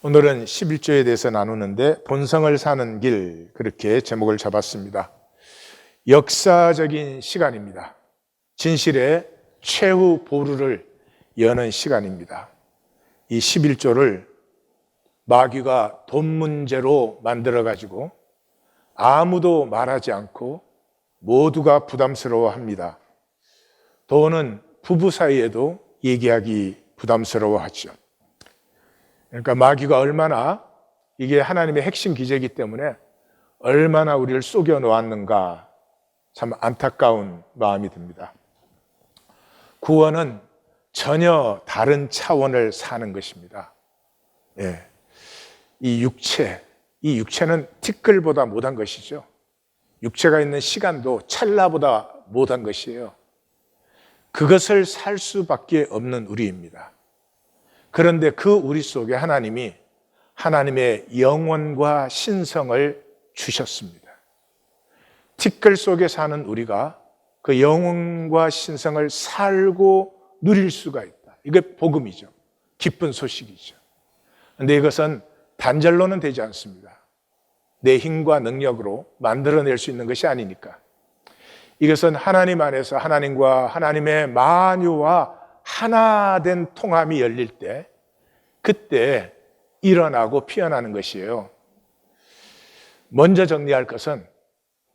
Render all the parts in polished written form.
오늘은 11조에 대해서 나누는데 본성을 사는 길, 그렇게 제목을 잡았습니다. 역사적인 시간입니다. 진실의 최후 보루를 여는 시간입니다. 이 11조를 마귀가 돈 문제로 만들어가지고 아무도 말하지 않고 모두가 부담스러워합니다. 돈은 부부 사이에도 얘기하기 부담스러워하죠. 그러니까 마귀가 얼마나, 이게 하나님의 핵심 기제이기 때문에 얼마나 우리를 속여 놓았는가, 참 안타까운 마음이 듭니다. 구원은 전혀 다른 차원을 사는 것입니다. 이 육체는 티끌보다 못한 것이죠. 육체가 있는 시간도 찰나보다 못한 것이에요. 그것을 살 수밖에 없는 우리입니다. 그런데 그 우리 속에 하나님이 하나님의 영혼과 신성을 주셨습니다. 티끌 속에 사는 우리가 그 영혼과 신성을 살고 누릴 수가 있다. 이게 복음이죠. 기쁜 소식이죠. 그런데 이것은 단절로는 되지 않습니다. 내 힘과 능력으로 만들어낼 수 있는 것이 아니니까. 이것은 하나님 안에서 하나님과 하나님의 만유와 하나 된 통함이 열릴 때, 그때 일어나고 피어나는 것이에요. 먼저 정리할 것은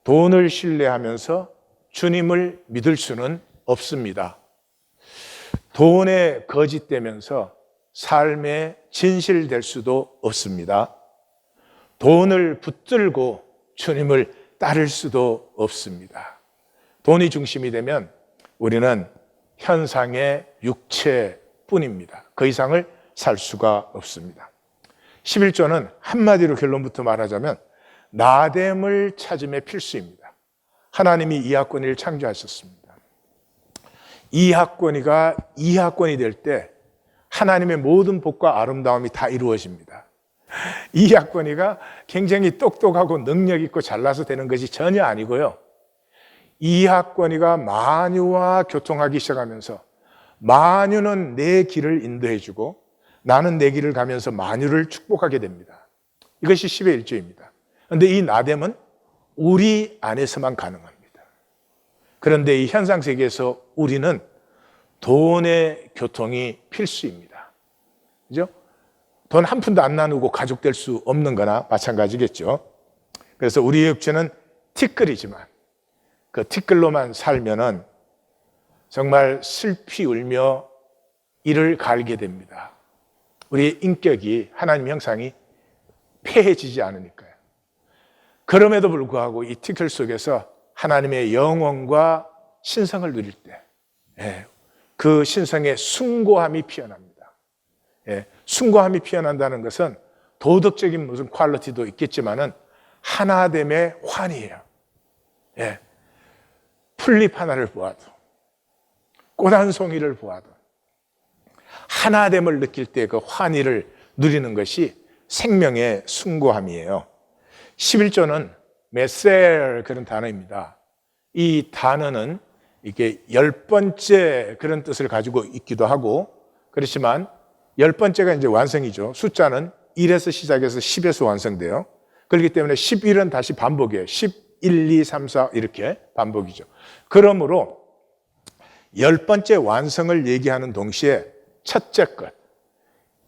돈을 신뢰하면서 주님을 믿을 수는 없습니다. 돈에 거짓되면서 삶에 진실될 수도 없습니다. 돈을 붙들고 주님을 따를 수도 없습니다. 돈이 중심이 되면 우리는 현상의 육체뿐입니다. 그 이상을 살 수가 없습니다. 11조는 한마디로 결론부터 말하자면 나됨을 찾음의 필수입니다. 하나님이 이하권이를 창조하셨습니다. 이하권이가 이하권이 될 때 하나님의 모든 복과 아름다움이 다 이루어집니다. 이하권이가 굉장히 똑똑하고 능력 있고 잘나서 되는 것이 전혀 아니고요. 이하권이가 만유와 교통하기 시작하면서 만유는 내 길을 인도해주고 나는 내 길을 가면서 만유를 축복하게 됩니다. 이것이 10의 1조입니다. 그런데 이 나됨은 우리 안에서만 가능합니다. 그런데 이 현상 세계에서 우리는 돈의 교통이 필수입니다. 그죠? 돈 한 푼도 안 나누고 가족 될 수 없는 거나 마찬가지겠죠. 그래서 우리의 육체는 티끌이지만 그 티끌로만 살면은 정말 슬피 울며 이를 갈게 됩니다. 우리의 인격이, 하나님 형상이 폐해지지 않으니까요. 그럼에도 불구하고 이 티끌 속에서 하나님의 영혼과 신성을 누릴 때, 그 신성의 숭고함이 피어납니다. 숭고함이 피어난다는 것은 도덕적인 무슨 퀄리티도 있겠지만은 하나됨의 환희예요. 풀잎 하나를 보아도, 꽃 한 송이를 보아도 하나됨을 느낄 때 그 환희를 누리는 것이 생명의 숭고함이에요. 11조는 메셀, 그런 단어입니다. 이 단어는 이게 10번째 그런 뜻을 가지고 있기도 하고, 그렇지만 10번째가 이제 완성이죠. 숫자는 1에서 시작해서 10에서 완성돼요. 그렇기 때문에 11은 다시 반복이에요. 10, 1, 2, 3, 4 이렇게 반복이죠. 그러므로 10번째 완성을 얘기하는 동시에 첫째 것,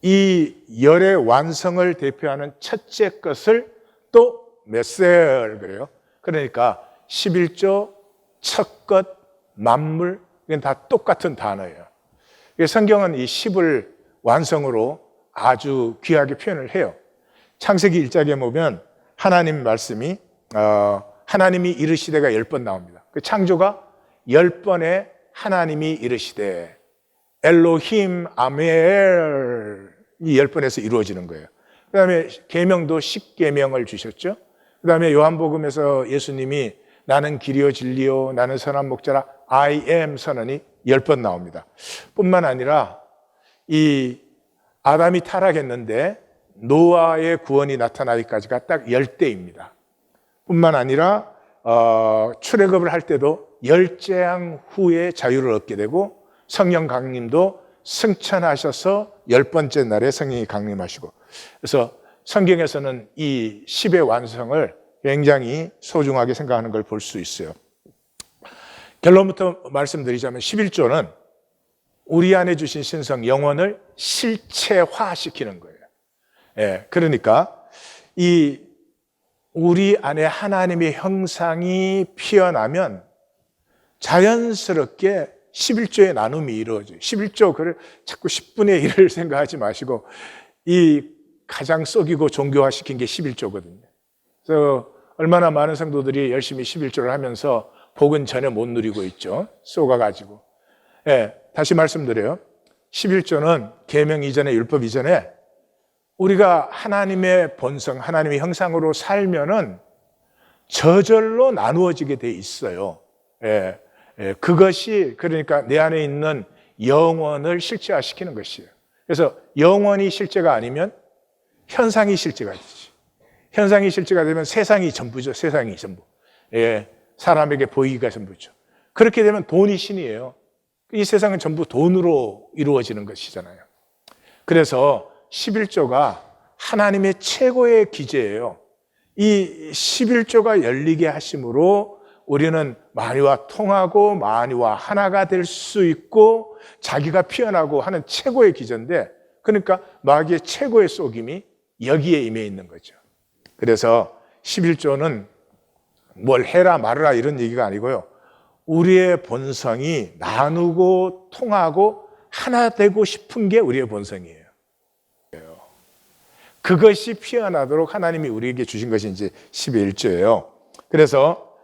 이 열의 완성을 대표하는 첫째 것을 또 메셀 그래요. 그러니까 11조, 첫 것, 만물, 이건 다 똑같은 단어예요. 성경은 이 10을 완성으로 아주 귀하게 표현을 해요. 창세기 1장에 보면 하나님 말씀이 하나님이 이르시되가 10번 나옵니다. 그 창조가 10번에 하나님이 이르시되 엘로힘 아멜, 이 10번에서 이루어지는 거예요. 그 다음에 계명도 10계명을 주셨죠. 그 다음에 요한복음에서 예수님이 나는 길이요 진리요 나는 선한 목자라 I am 선언이 10번 나옵니다. 뿐만 아니라 이 아담이 타락했는데 노아의 구원이 나타나기까지가 딱 10대입니다. 뿐만 아니라 출애굽을 할 때도 열재앙 후에 자유를 얻게 되고 성령 강림도 승천하셔서 10번째 날에 성령이 강림하시고, 그래서 성경에서는 이 10의 완성을 굉장히 소중하게 생각하는 걸 볼 수 있어요. 결론부터 말씀드리자면 11조는 우리 안에 주신 신성 영혼을 실체화시키는 거예요. 예, 그러니까 이 우리 안에 하나님의 형상이 피어나면 자연스럽게 11조의 나눔이 이루어져요. 11조, 그걸 자꾸 10분의 1을 생각하지 마시고 이 가장 썩이고 종교화시킨 게 11조거든요. 그래서 얼마나 많은 성도들이 열심히 11조를 하면서 복은 전혀 못 누리고 있죠. 쏘가가지고. 예, 다시 말씀드려요. 11조는 계명 이전에, 율법 이전에 우리가 하나님의 본성, 하나님의 형상으로 살면은 저절로 나누어지게 돼 있어요. 예, 예, 그것이 그러니까 내 안에 있는 영원을 실제화시키는 것이에요. 그래서 영원이 실제가 아니면 현상이 실제가 되지. 현상이 실제가 되면 세상이 전부죠. 세상이 전부. 예, 사람에게 보이기가 전부죠. 그렇게 되면 돈이 신이에요. 이 세상은 전부 돈으로 이루어지는 것이잖아요. 그래서 11조가 하나님의 최고의 기제예요. 이 11조가 열리게 하심으로 우리는 만유와 통하고 만유와 하나가 될 수 있고 자기가 피어나고 하는 최고의 기제인데, 그러니까 마귀의 최고의 속임이 여기에 임해 있는 거죠. 그래서 11조는 뭘 해라 말아라 이런 얘기가 아니고요. 우리의 본성이 나누고 통하고 하나 되고 싶은 게 우리의 본성이에요. 그것이 피어나도록 하나님이 우리에게 주신 것이 이제 11조예요. 그래서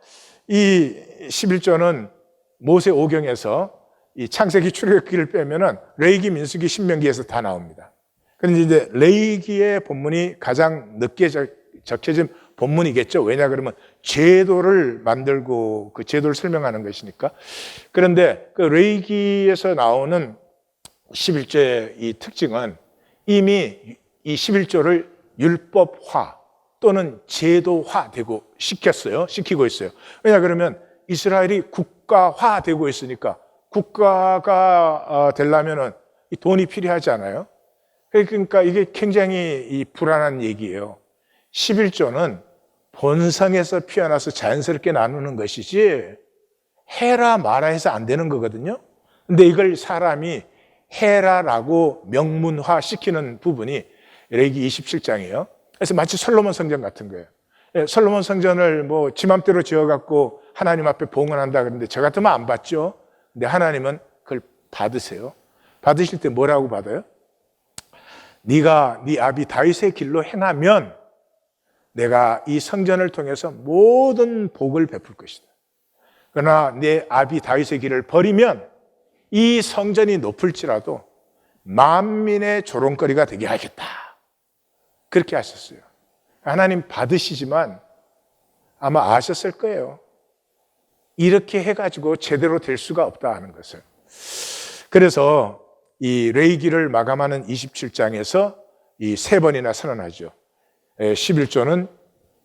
이 11조는 모세 오경에서 이 창세기 출애굽기를 빼면은 레위기, 민수기, 신명기에서 다 나옵니다. 그런데 이제 레위기의 본문이 가장 늦게 적혀진 본문이겠죠. 왜냐 그러면 제도를 만들고 그 제도를 설명하는 것이니까. 그런데 그 레위기에서 나오는 11조의 이 특징은 이미 이 11조를 율법화 또는 제도화되고 시키고 있어요. 왜냐 그러면 이스라엘이 국가화되고 있으니까 국가가 되려면은 돈이 필요하지 않아요? 그러니까 이게 굉장히 이 불안한 얘기예요. 11조는 본성에서 피어나서 자연스럽게 나누는 것이지 해라 마라 해서 안 되는 거거든요. 근데 이걸 사람이 해라라고 명문화 시키는 부분이 레위기 27장이에요. 그래서 마치 솔로몬 성전 같은 거예요. 솔로몬 성전을 뭐 지 맘대로 지어갖고 하나님 앞에 봉헌한다 그러는데 저 같으면 안 받죠. 근데 하나님은 그걸 받으세요. 받으실 때 뭐라고 받아요? 네가 네 아비 다윗의 길로 행하면 내가 이 성전을 통해서 모든 복을 베풀 것이다. 그러나 내 아비 다윗의 길을 버리면 이 성전이 높을지라도 만민의 조롱거리가 되게 하겠다. 그렇게 하셨어요. 하나님 받으시지만 아마 아셨을 거예요. 이렇게 해가지고 제대로 될 수가 없다 하는 것을. 그래서 이 레위기를 마감하는 27장에서 이 세 번이나 선언하죠. 11조는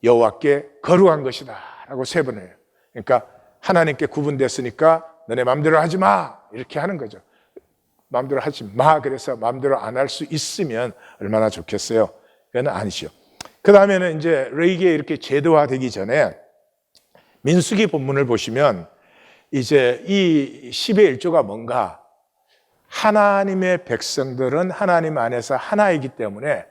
여호와께 거룩한 것이다 라고 세 번 해요. 그러니까 하나님께 구분됐으니까 너네 마음대로 하지 마 이렇게 하는 거죠. 마음대로 하지 마. 그래서 마음대로 안 할 수 있으면 얼마나 좋겠어요. 그건 아니죠. 그 다음에는 이제 레위기에 이렇게 제도화되기 전에 민수기 본문을 보시면 이제 이 10의 1조가 뭔가, 하나님의 백성들은 하나님 안에서 하나이기 때문에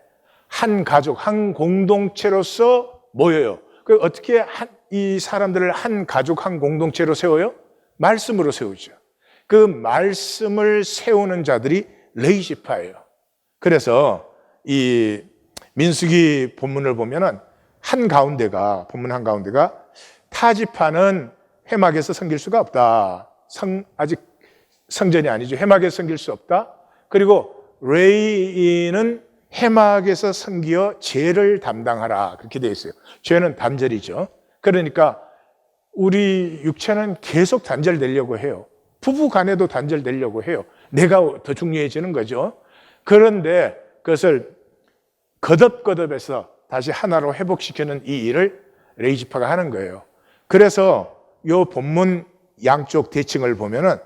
한 가족, 한 공동체로서 모여요. 그 어떻게 이 사람들을 한 가족, 한 공동체로 세워요? 말씀으로 세우죠. 그 말씀을 세우는 자들이 레위지파예요. 그래서 이 민수기 본문을 보면은 본문 한 가운데가 타지파는 회막에서 섬길 수가 없다. 아직 성전이 아니죠. 회막에서 섬길 수 없다. 그리고 레위인은 회막에서 섬기어 죄를 담당하라. 그렇게 되어 있어요. 죄는 단절이죠. 그러니까 우리 육체는 계속 단절되려고 해요. 부부 간에도 단절되려고 해요. 내가 더 중요해지는 거죠. 그런데 그것을 거듭거듭해서 다시 하나로 회복시키는 이 일을 레위지파가 하는 거예요. 그래서 이 본문 양쪽 대칭을 보면은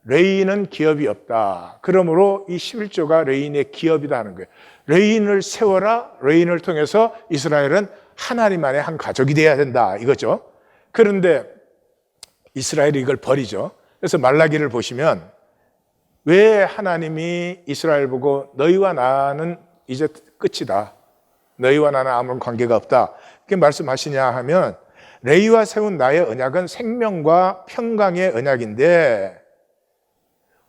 레인은 기업이 없다. 그러므로 이 11조가 레인의 기업이다 하는 거예요. 레인을 세워라. 레인을 통해서 이스라엘은 하나님 안에 한 가족이 돼야 된다 이거죠. 그런데 이스라엘이 이걸 버리죠. 그래서 말라기를 보시면 왜 하나님이 이스라엘 보고 너희와 나는 이제 끝이다. 너희와 나는 아무런 관계가 없다. 이렇게 말씀하시냐 하면 레위와 세운 나의 언약은 생명과 평강의 언약인데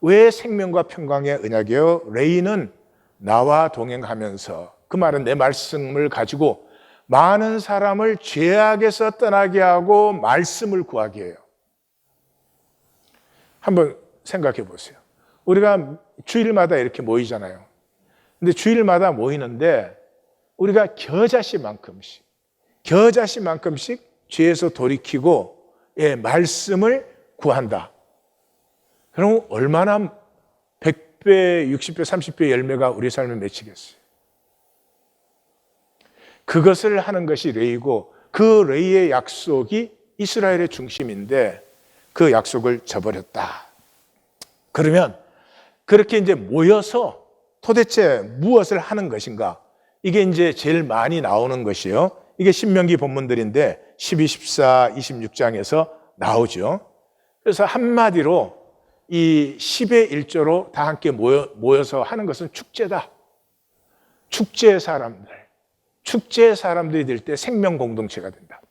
왜 생명과 평강의 언약이요? 레위는 나와 동행하면서 그 말은 내 말씀을 가지고 많은 사람을 죄악에서 떠나게 하고 말씀을 구하게 해요. 한번 생각해 보세요. 우리가 주일마다 이렇게 모이잖아요. 근데 주일마다 모이는데 우리가 겨자씨만큼씩 죄에서 돌이키고 말씀을 구한다. 그럼 얼마나 100배, 60배, 30배 열매가 우리 삶에 맺히겠어요. 그것을 하는 것이 레위고 그 레위의 약속이 이스라엘의 중심인데 그 약속을 저버렸다. 그러면 그렇게 이제 모여서 도대체 무엇을 하는 것인가? 이게 이제 제일 많이 나오는 것이에요. 이게 신명기 본문들인데 12, 14, 26장에서 나오죠. 그래서 한마디로 이 10의 1조로 다 함께 모여서 하는 것은 축제다. 축제의 사람들이 될 때 생명 공동체가 된다.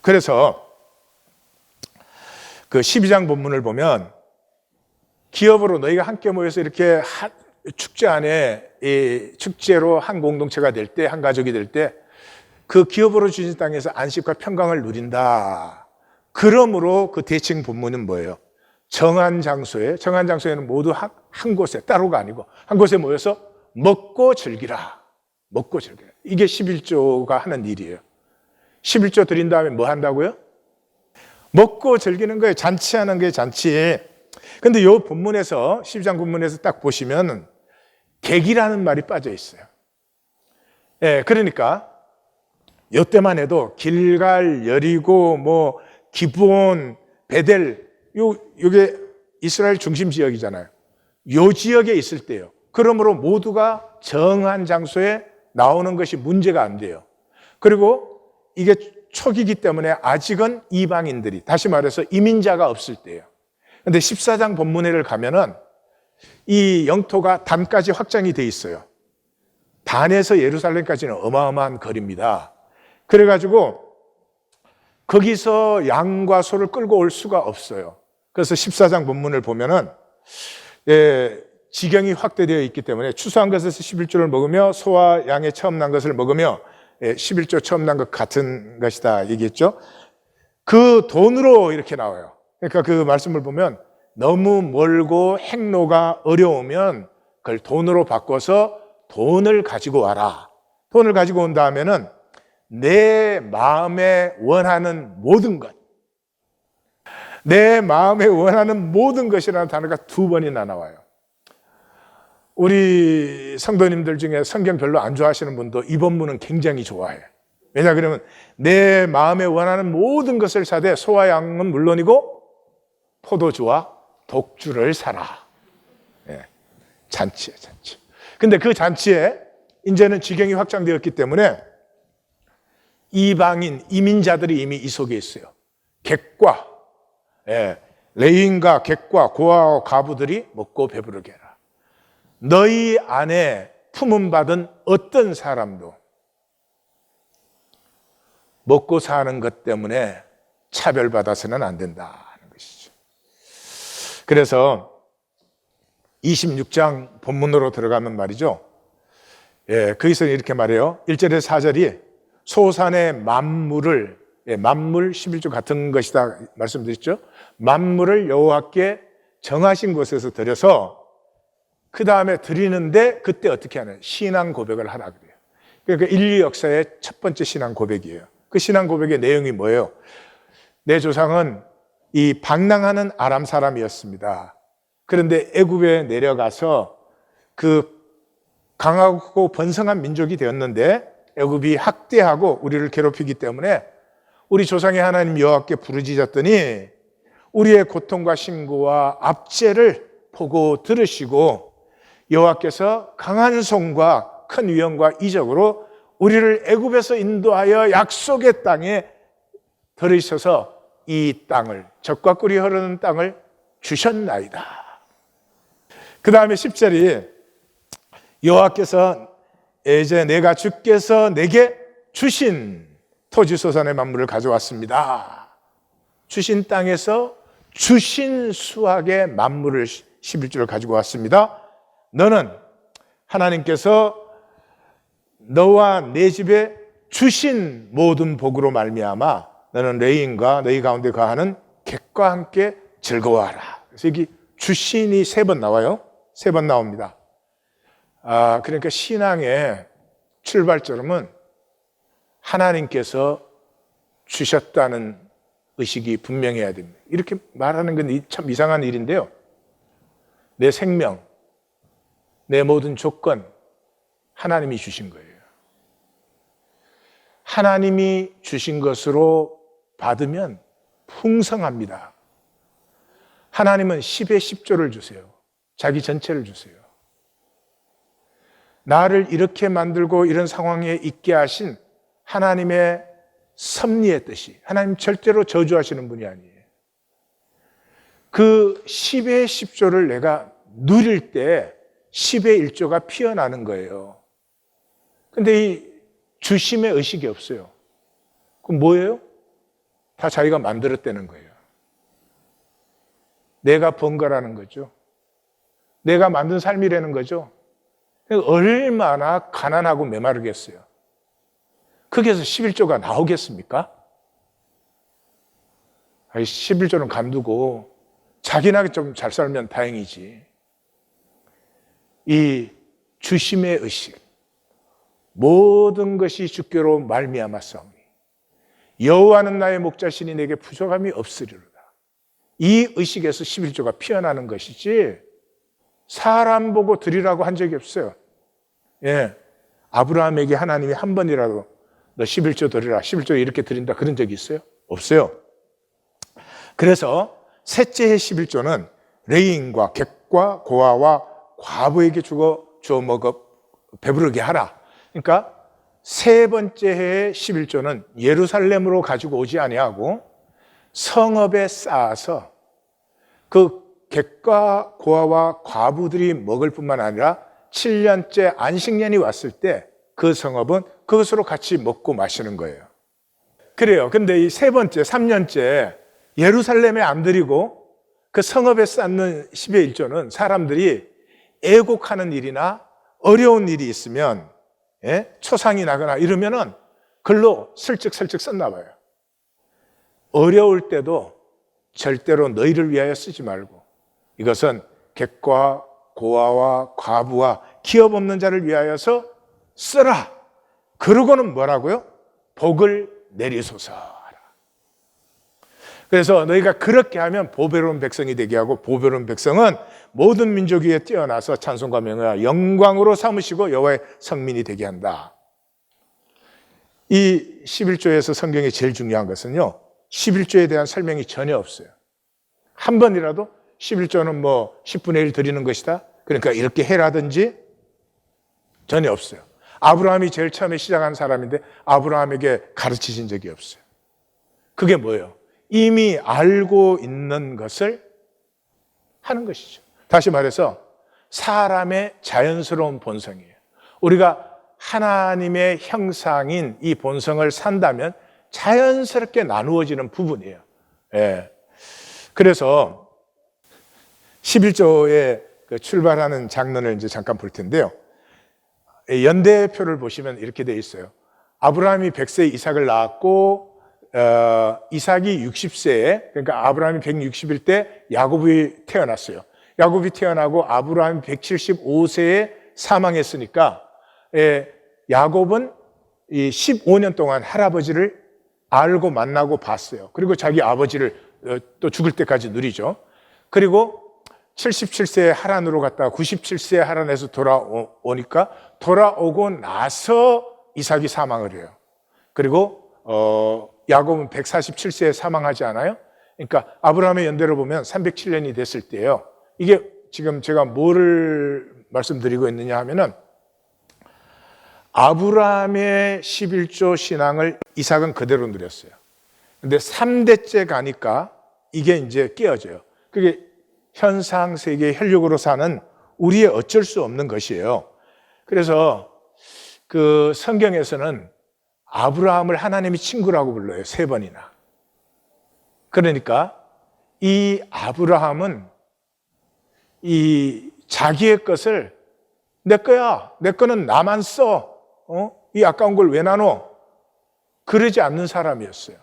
그래서 그 12장 본문을 보면 기업으로 너희가 함께 모여서 이렇게 축제 안에 축제로 한 공동체가 될 때, 한 가족이 될 때 그 기업으로 주신 땅에서 안식과 평강을 누린다. 그러므로 그 대칭 본문은 뭐예요? 정한 장소에는 모두 한 곳에, 따로가 아니고 한 곳에 모여서 먹고 즐기라. 이게 11조가 하는 일이에요. 11조 드린 다음에 뭐 한다고요? 먹고 즐기는 거예요. 잔치하는 거예요, 잔치. 근데 이 본문에서, 12장 본문에서 딱 보시면 객이라는 말이 빠져 있어요. 그러니까 이때만 해도 길갈, 여리고, 기브온, 베델, 요게 이스라엘 중심 지역이잖아요. 요 지역에 있을 때요. 그러므로 모두가 정한 장소에 나오는 것이 문제가 안 돼요. 그리고 이게 초기이기 때문에 아직은 이방인들이, 다시 말해서 이민자가 없을 때예요. 그런데 14장 본문회를 가면은 이 영토가 단까지 확장이 돼 있어요. 단에서 예루살렘까지는 어마어마한 거리입니다. 그래가지고 거기서 양과 소를 끌고 올 수가 없어요. 그래서 14장 본문을 보면은 지경이 확대되어 있기 때문에 추수한 것에서 11조를 먹으며 소와 양의 처음 난 것을 먹으며 11조 처음 난 것 같은 것이다 얘기했죠. 그 돈으로 이렇게 나와요. 그러니까 그 말씀을 보면 너무 멀고 행로가 어려우면 그걸 돈으로 바꿔서 돈을 가지고 와라. 돈을 가지고 온 다음에는 내 마음에 원하는 모든 것, 내 마음에 원하는 모든 것이라는 단어가 2번이나 나와요. 우리 성도님들 중에 성경 별로 안 좋아하시는 분도 이 본문은 굉장히 좋아해요. 왜냐 그러면 내 마음에 원하는 모든 것을 사되 소와 양은 물론이고 포도주와 독주를 사라. 잔치예요, 잔치. 근데 그 잔치에 이제는 지경이 확장되었기 때문에 이방인, 이민자들이 이미 이 속에 있어요. 객과, 레인과 객과 고아와 과부들이 먹고 배부르게 해라. 너희 안에 품음받은 어떤 사람도 먹고 사는 것 때문에 차별받아서는 안 된다는 것이죠. 그래서 26장 본문으로 들어가면 말이죠. 거기서 이렇게 말해요. 1절에서 4절이 소산의 만물을, 만물 11조 같은 것이다 말씀드렸죠. 만물을 여호와께 정하신 곳에서 드려서 그 다음에 드리는데 그때 어떻게 하냐? 신앙 고백을 하라 그래요. 그러니까 인류 역사의 첫 번째 신앙 고백이에요. 그 신앙 고백의 내용이 뭐예요? 내 조상은 이 방랑하는 아람 사람이었습니다. 그런데 애굽에 내려가서 그 강하고 번성한 민족이 되었는데 애굽이 학대하고 우리를 괴롭히기 때문에 우리 조상의 하나님 여호와께 부르짖었더니 우리의 고통과 신고와 압제를 보고 들으시고 여호와께서 강한 손과 큰 위엄과 이적으로 우리를 애굽에서 인도하여 약속의 땅에 들으셔서 이 땅을, 젖과 꿀이 흐르는 땅을 주셨나이다. 그 다음에 10절이 여호와께서 이제 내가 주께서 내게 주신 토지 소산의 만물을 가져왔습니다. 주신 땅에서 주신 수확의 만물을 11조를 가지고 왔습니다. 너는 하나님께서 너와 내 집에 주신 모든 복으로 말미암아 너는 레인과 너희 가운데 거하는 객과 함께 즐거워하라. 그래서 여기 주신이 3번 나와요. 3번 나옵니다. 그러니까 신앙의 출발점은 하나님께서 주셨다는 의식이 분명해야 됩니다. 이렇게 말하는 건 참 이상한 일인데요. 내 생명, 내 모든 조건, 하나님이 주신 거예요. 하나님이 주신 것으로 받으면 풍성합니다. 하나님은 10의 10조를 주세요. 자기 전체를 주세요. 나를 이렇게 만들고 이런 상황에 있게 하신 하나님의 섭리의 뜻이, 하나님 절대로 저주하시는 분이 아니에요. 그 10의 10조를 내가 누릴 때 10의 1조가 피어나는 거예요. 근데 이 주심의 의식이 없어요. 그럼 뭐예요? 다 자기가 만들었다는 거예요. 내가 번 거라는 거죠. 내가 만든 삶이라는 거죠. 얼마나 가난하고 메마르겠어요. 거기에서 11조가 나오겠습니까? 11조는 감두고 자기나 좀 잘 살면 다행이지. 이 주심의 의식, 모든 것이 주께로 말미암았사오니 여호와는 나의 목자시니 내게 부족함이 없으리로다. 이 의식에서 11조가 피어나는 것이지 사람 보고 드리라고 한 적이 없어요. 예, 아브라함에게 하나님이 한 번이라도 너 11조 드리라, 11조 이렇게 드린다 그런 적이 있어요? 없어요. 그래서 셋째의 11조는 레인과 객과 고아와 과부에게 주어 먹어 배부르게 하라. 그러니까 세 번째 해의 11조는 예루살렘으로 가지고 오지 아니하고 성읍에 쌓아서 그 객과 고아와 과부들이 먹을 뿐만 아니라 7년째 안식년이 왔을 때 그 성읍은 그것으로 같이 먹고 마시는 거예요. 그래요. 근데 이 세 번째, 3년째 예루살렘에 안 드리고 그 성읍에 쌓는 10의 1조는 사람들이 애곡하는 일이나 어려운 일이 있으면 초상이 나거나 이러면은 글로 슬쩍슬쩍 썼나 봐요. 어려울 때도 절대로 너희를 위하여 쓰지 말고 이것은 객과 고아와 과부와 기업 없는 자를 위하여서 쓰라. 그러고는 뭐라고요? 복을 내리소서 하라. 그래서 너희가 그렇게 하면 보배로운 백성이 되게 하고 보배로운 백성은 모든 민족 위에 뛰어나서 찬송과 명예와 영광으로 삼으시고 여호와의 성민이 되게 한다. 이 11조에서 성경에 제일 중요한 것은요, 11조에 대한 설명이 전혀 없어요. 한 번이라도 11조는 뭐 10분의 1 드리는 것이다, 그러니까 이렇게 해라든지 전혀 없어요. 아브라함이 제일 처음에 시작한 사람인데 아브라함에게 가르치신 적이 없어요. 그게 뭐예요? 이미 알고 있는 것을 하는 것이죠. 다시 말해서 사람의 자연스러운 본성이에요. 우리가 하나님의 형상인 이 본성을 산다면 자연스럽게 나누어지는 부분이에요. 예. 그래서 11조에 출발하는 장면을 이제 잠깐 볼 텐데요. 연대표를 보시면 이렇게 되어 있어요. 아브라함이 100세에 이삭을 낳았고 이삭이 60세에, 그러니까 아브라함이 160일 때 야곱이 태어났어요. 야곱이 태어나고 아브라함이 175세에 사망했으니까 야곱은 15년 동안 할아버지를 알고 만나고 봤어요. 그리고 자기 아버지를 또 죽을 때까지 누리죠. 그리고 77세에 하란으로 갔다가 97세에 하란에서 돌아오니까 돌아오고 나서 이삭이 사망을 해요. 그리고 야곱은 147세에 사망하지 않아요? 그러니까 아브라함의 연대로 보면 307년이 됐을 때예요. 이게 지금 제가 뭐를 말씀드리고 있느냐 하면은 아브라함의 11조 신앙을 이삭은 그대로 누렸어요. 근데 3대째 가니까 이게 이제 깨어져요. 그게 현상 세계의 혈육으로 사는 우리의 어쩔 수 없는 것이에요. 그래서 그 성경에서는 아브라함을 하나님이 친구라고 불러요. 3번이나. 그러니까 이 아브라함은 이 자기의 것을 내 거야. 내 거는 나만 써. 이 아까운 걸 왜 나눠? 그러지 않는 사람이었어요.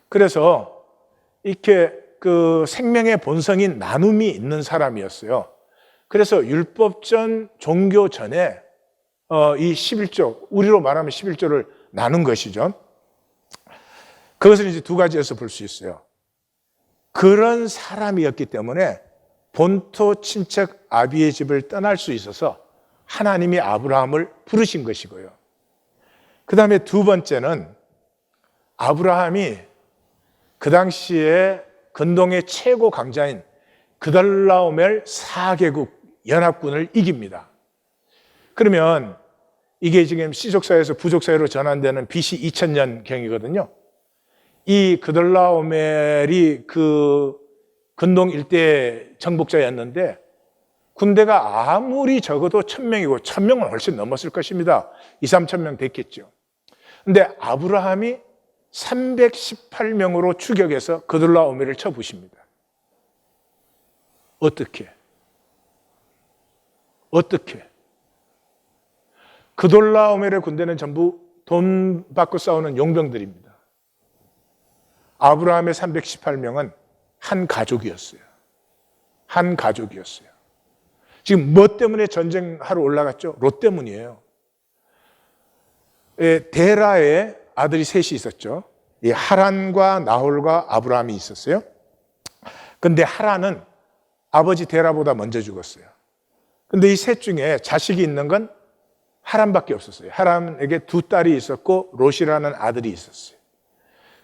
그래서 이렇게 그 생명의 본성인 나눔이 있는 사람이었어요. 그래서 율법 전, 종교 전에 이 11조, 우리로 말하면 11조를 나눈 것이죠. 그것을 이제 두 가지에서 볼 수 있어요. 그런 사람이었기 때문에 본토 친척 아비의 집을 떠날 수 있어서 하나님이 아브라함을 부르신 것이고요. 그 다음에 두 번째는 아브라함이 그 당시에 근동의 최고 강자인 그달라오멜 4개국 연합군을 이깁니다. 그러면 이게 지금 시족사회에서 부족사회로 전환되는 BC 2000년경이거든요. 이 그달라오멜이 그 근동 일대 정복자였는데 군대가 아무리 적어도 1000명이고 1000명은 훨씬 넘었을 것입니다. 2-3천 됐겠죠. 근데 아브라함이 318명으로 추격해서 그달라오멜을 쳐부십니다. 어떻게? 그달라오멜의 군대는 전부 돈 받고 싸우는 용병들입니다. 아브라함의 318명은 한 가족이었어요. 지금 뭐 때문에 전쟁하러 올라갔죠? 롯 때문이에요. 데라에 아들이 셋이 있었죠. 하란과 나홀과 아브라함이 있었어요. 근데 하란은 아버지 데라보다 먼저 죽었어요. 근데 이 셋 중에 자식이 있는 건 하란밖에 없었어요. 하란에게 두 딸이 있었고 롯이라는 아들이 있었어요.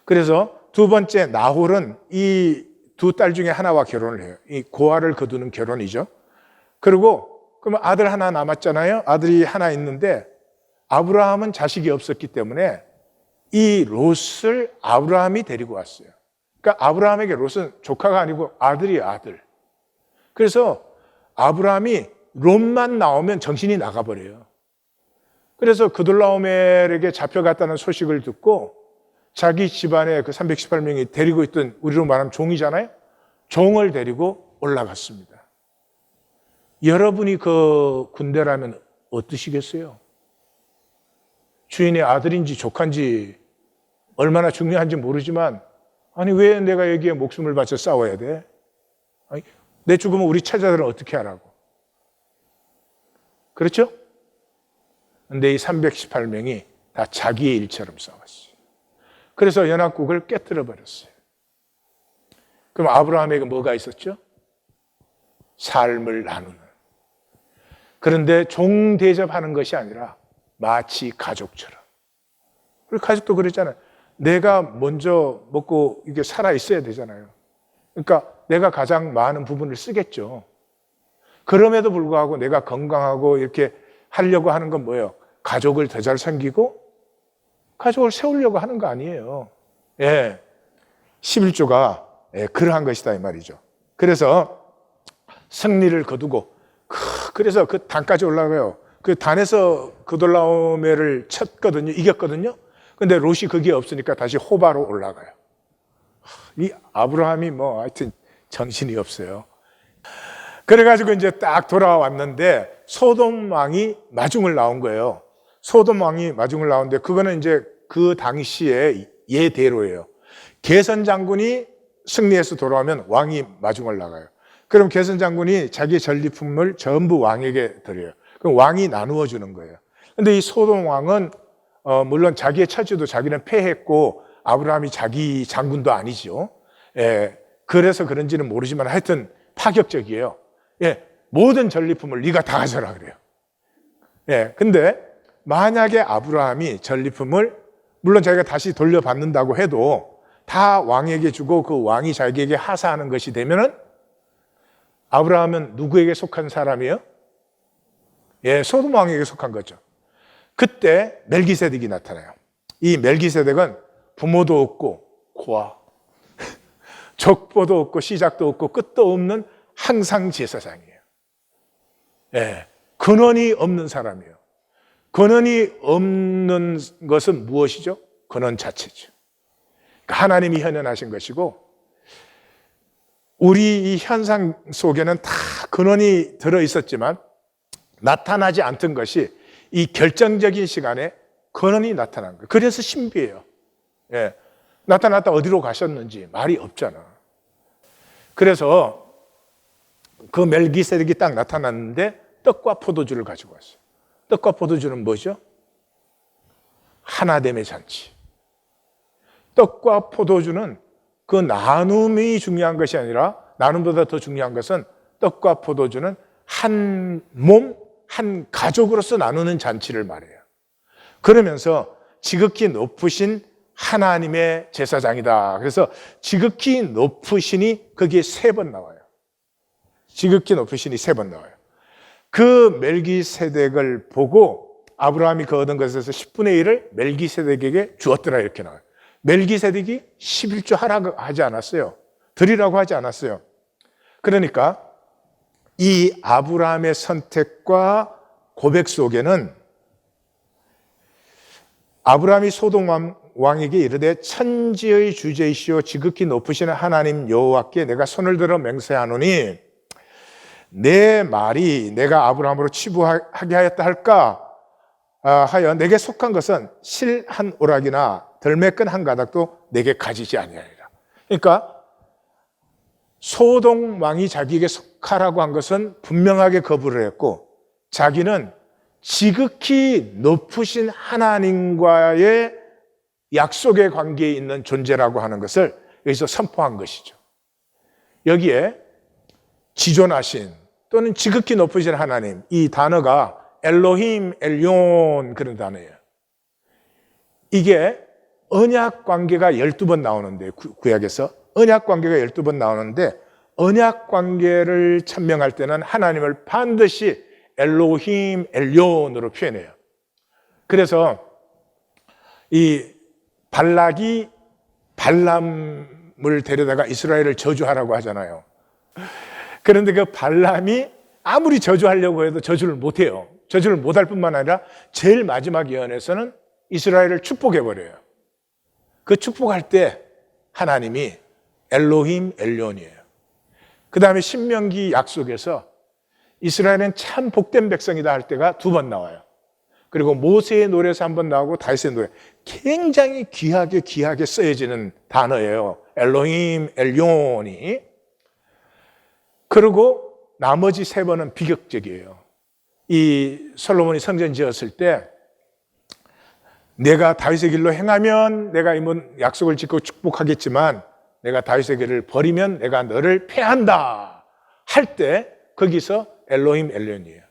그래서 두 번째 나홀은 이 두 딸 중에 하나와 결혼을 해요. 이 고아를 거두는 결혼이죠. 그리고 그러면 아들 하나 남았잖아요. 아들이 하나 있는데 아브라함은 자식이 없었기 때문에 이 롯을 아브라함이 데리고 왔어요. 그러니까 아브라함에게 롯은 조카가 아니고 아들이에요, 아들. 그래서 아브라함이 롯만 나오면 정신이 나가버려요. 그래서 그달라오멜에게 잡혀갔다는 소식을 듣고 자기 집안에 그 318명이 데리고 있던, 우리로 말하면 종이잖아요. 종을 데리고 올라갔습니다. 여러분이 그 군대라면 어떠시겠어요? 주인의 아들인지 조카인지 얼마나 중요한지 모르지만, 아니 왜 내가 여기에 목숨을 바쳐 싸워야 돼? 아니, 내 죽으면 우리 처자들은 어떻게 하라고? 그렇죠? 근데 이 318명이 다 자기의 일처럼 싸웠어요. 그래서 연합국을 깨뜨려 버렸어요. 그럼 아브라함에게 뭐가 있었죠? 삶을 나누는. 그런데 종 대접하는 것이 아니라 마치 가족처럼. 우리 가족도 그랬잖아요. 내가 먼저 먹고 이게 살아 있어야 되잖아요. 그러니까 내가 가장 많은 부분을 쓰겠죠. 그럼에도 불구하고 내가 건강하고 이렇게 하려고 하는 건 뭐예요? 가족을 더 잘 섬기고 가족을 세우려고 하는 거 아니에요. 11조가 그러한 것이다 이 말이죠. 그래서 승리를 거두고, 그래서 그 단까지 올라가요. 그 단에서 그달라오멜을 쳤거든요. 이겼거든요. 근데 롯이 거기에 없으니까 다시 호바로 올라가요. 이 아브라함이 뭐 하여튼 정신이 없어요. 그래가지고 이제 딱 돌아왔는데 소돔 왕이 마중을 나온 거예요. 소돔 왕이 마중을 나오는데 그거는 이제 그 당시의 예대로예요. 게선 장군이 승리해서 돌아오면 왕이 마중을 나가요. 그럼 게선 장군이 자기 전리품을 전부 왕에게 드려요. 그럼 왕이 나누어 주는 거예요. 근데 이 소돔 왕은 물론 자기의 처지도 자기는 패했고 아브라함이 자기 장군도 아니죠. 그래서 그런지는 모르지만 하여튼 파격적이에요. 모든 전리품을 네가 다 가져라 그래요. 근데 만약에 아브라함이 전리품을 물론 자기가 다시 돌려받는다고 해도 다 왕에게 주고 그 왕이 자기에게 하사하는 것이 되면은 아브라함은 누구에게 속한 사람이에요? 예, 소돔 왕에게 속한 거죠. 그때 멜기세덱이 나타나요. 이 멜기세덱은 부모도 없고 고아, 족보도 없고 시작도 없고 끝도 없는 항상 제사장이에요. 예, 근원이 없는 사람이에요. 근원이 없는 것은 무엇이죠? 근원 자체죠. 그러니까 하나님이 현현하신 것이고, 우리 이 현상 속에는 다 근원이 들어있었지만 나타나지 않던 것이 이 결정적인 시간에 근원이 나타난 거예요. 그래서 신비해요. 예, 나타났다 어디로 가셨는지 말이 없잖아. 그래서 그 멜기세덱이 딱 나타났는데 떡과 포도주를 가지고 왔어요. 떡과 포도주는 뭐죠? 하나됨의 잔치. 떡과 포도주는 그 나눔이 중요한 것이 아니라, 나눔보다 더 중요한 것은 떡과 포도주는 한 몸, 한 가족으로서 나누는 잔치를 말해요. 그러면서 지극히 높으신 하나님의 제사장이다. 그래서 지극히 높으신이 거기에 3번 나와요. 지극히 높으신이 3번 나와요. 그 멜기세덱을 보고 아브라함이 그 얻은 것에서 10분의 1을 멜기세덱에게 주었더라, 이렇게 나와요. 멜기세덱이 11조 하라고 하지 않았어요. 드리라고 하지 않았어요. 그러니까 이 아브라함의 선택과 고백 속에는 아브라함이 소돔 왕에게 이르되 천지의 주제이시오 지극히 높으신 하나님 여호와께 내가 손을 들어 맹세하노니 내 말이 내가 아브라함으로 치부하게 하였다 할까 하여 내게 속한 것은 실 한 오락이나 덜매끈 한 가닥도 내게 가지지 아니하리라. 그러니까 소돔 왕이 자기에게 속하라고 한 것은 분명하게 거부를 했고, 자기는 지극히 높으신 하나님과의 약속의 관계에 있는 존재라고 하는 것을 여기서 선포한 것이죠. 여기에 지존하신 또는 지극히 높으신 하나님, 이 단어가 엘로힘, 엘yon 그런 단어예요. 이게 언약 관계가 12번 나오는데, 구약에서 언약 관계가 12번 나오는데, 언약 관계를 천명할 때는 하나님을 반드시 엘로힘, 엘ion으로 표현해요. 그래서 이 발락이 발람을 데려다가 이스라엘을 저주하라고 하잖아요. 그런데 그 발람이 아무리 저주하려고 해도 저주를 못해요. 저주를 못할 뿐만 아니라 제일 마지막 예언에서는 이스라엘을 축복해버려요. 그 축복할 때 하나님이 엘로힘, 엘ion이에요. 그 다음에 신명기 약속에서 이스라엘은 참 복된 백성이다 할 때가 2번 나와요. 그리고 모세의 노래에서 1번 나오고 다윗의 노래, 굉장히 귀하게 쓰여지는 단어예요. 엘로힘, 엘ion이. 그리고 나머지 3번은 비극적이에요. 이 솔로몬이 성전 지었을 때 내가 다윗의 길로 행하면 내가 이번 약속을 짓고 축복하겠지만 내가 다윗의 길을 버리면 내가 너를 패한다 할 때 거기서 엘로힘, 엘ion이에요.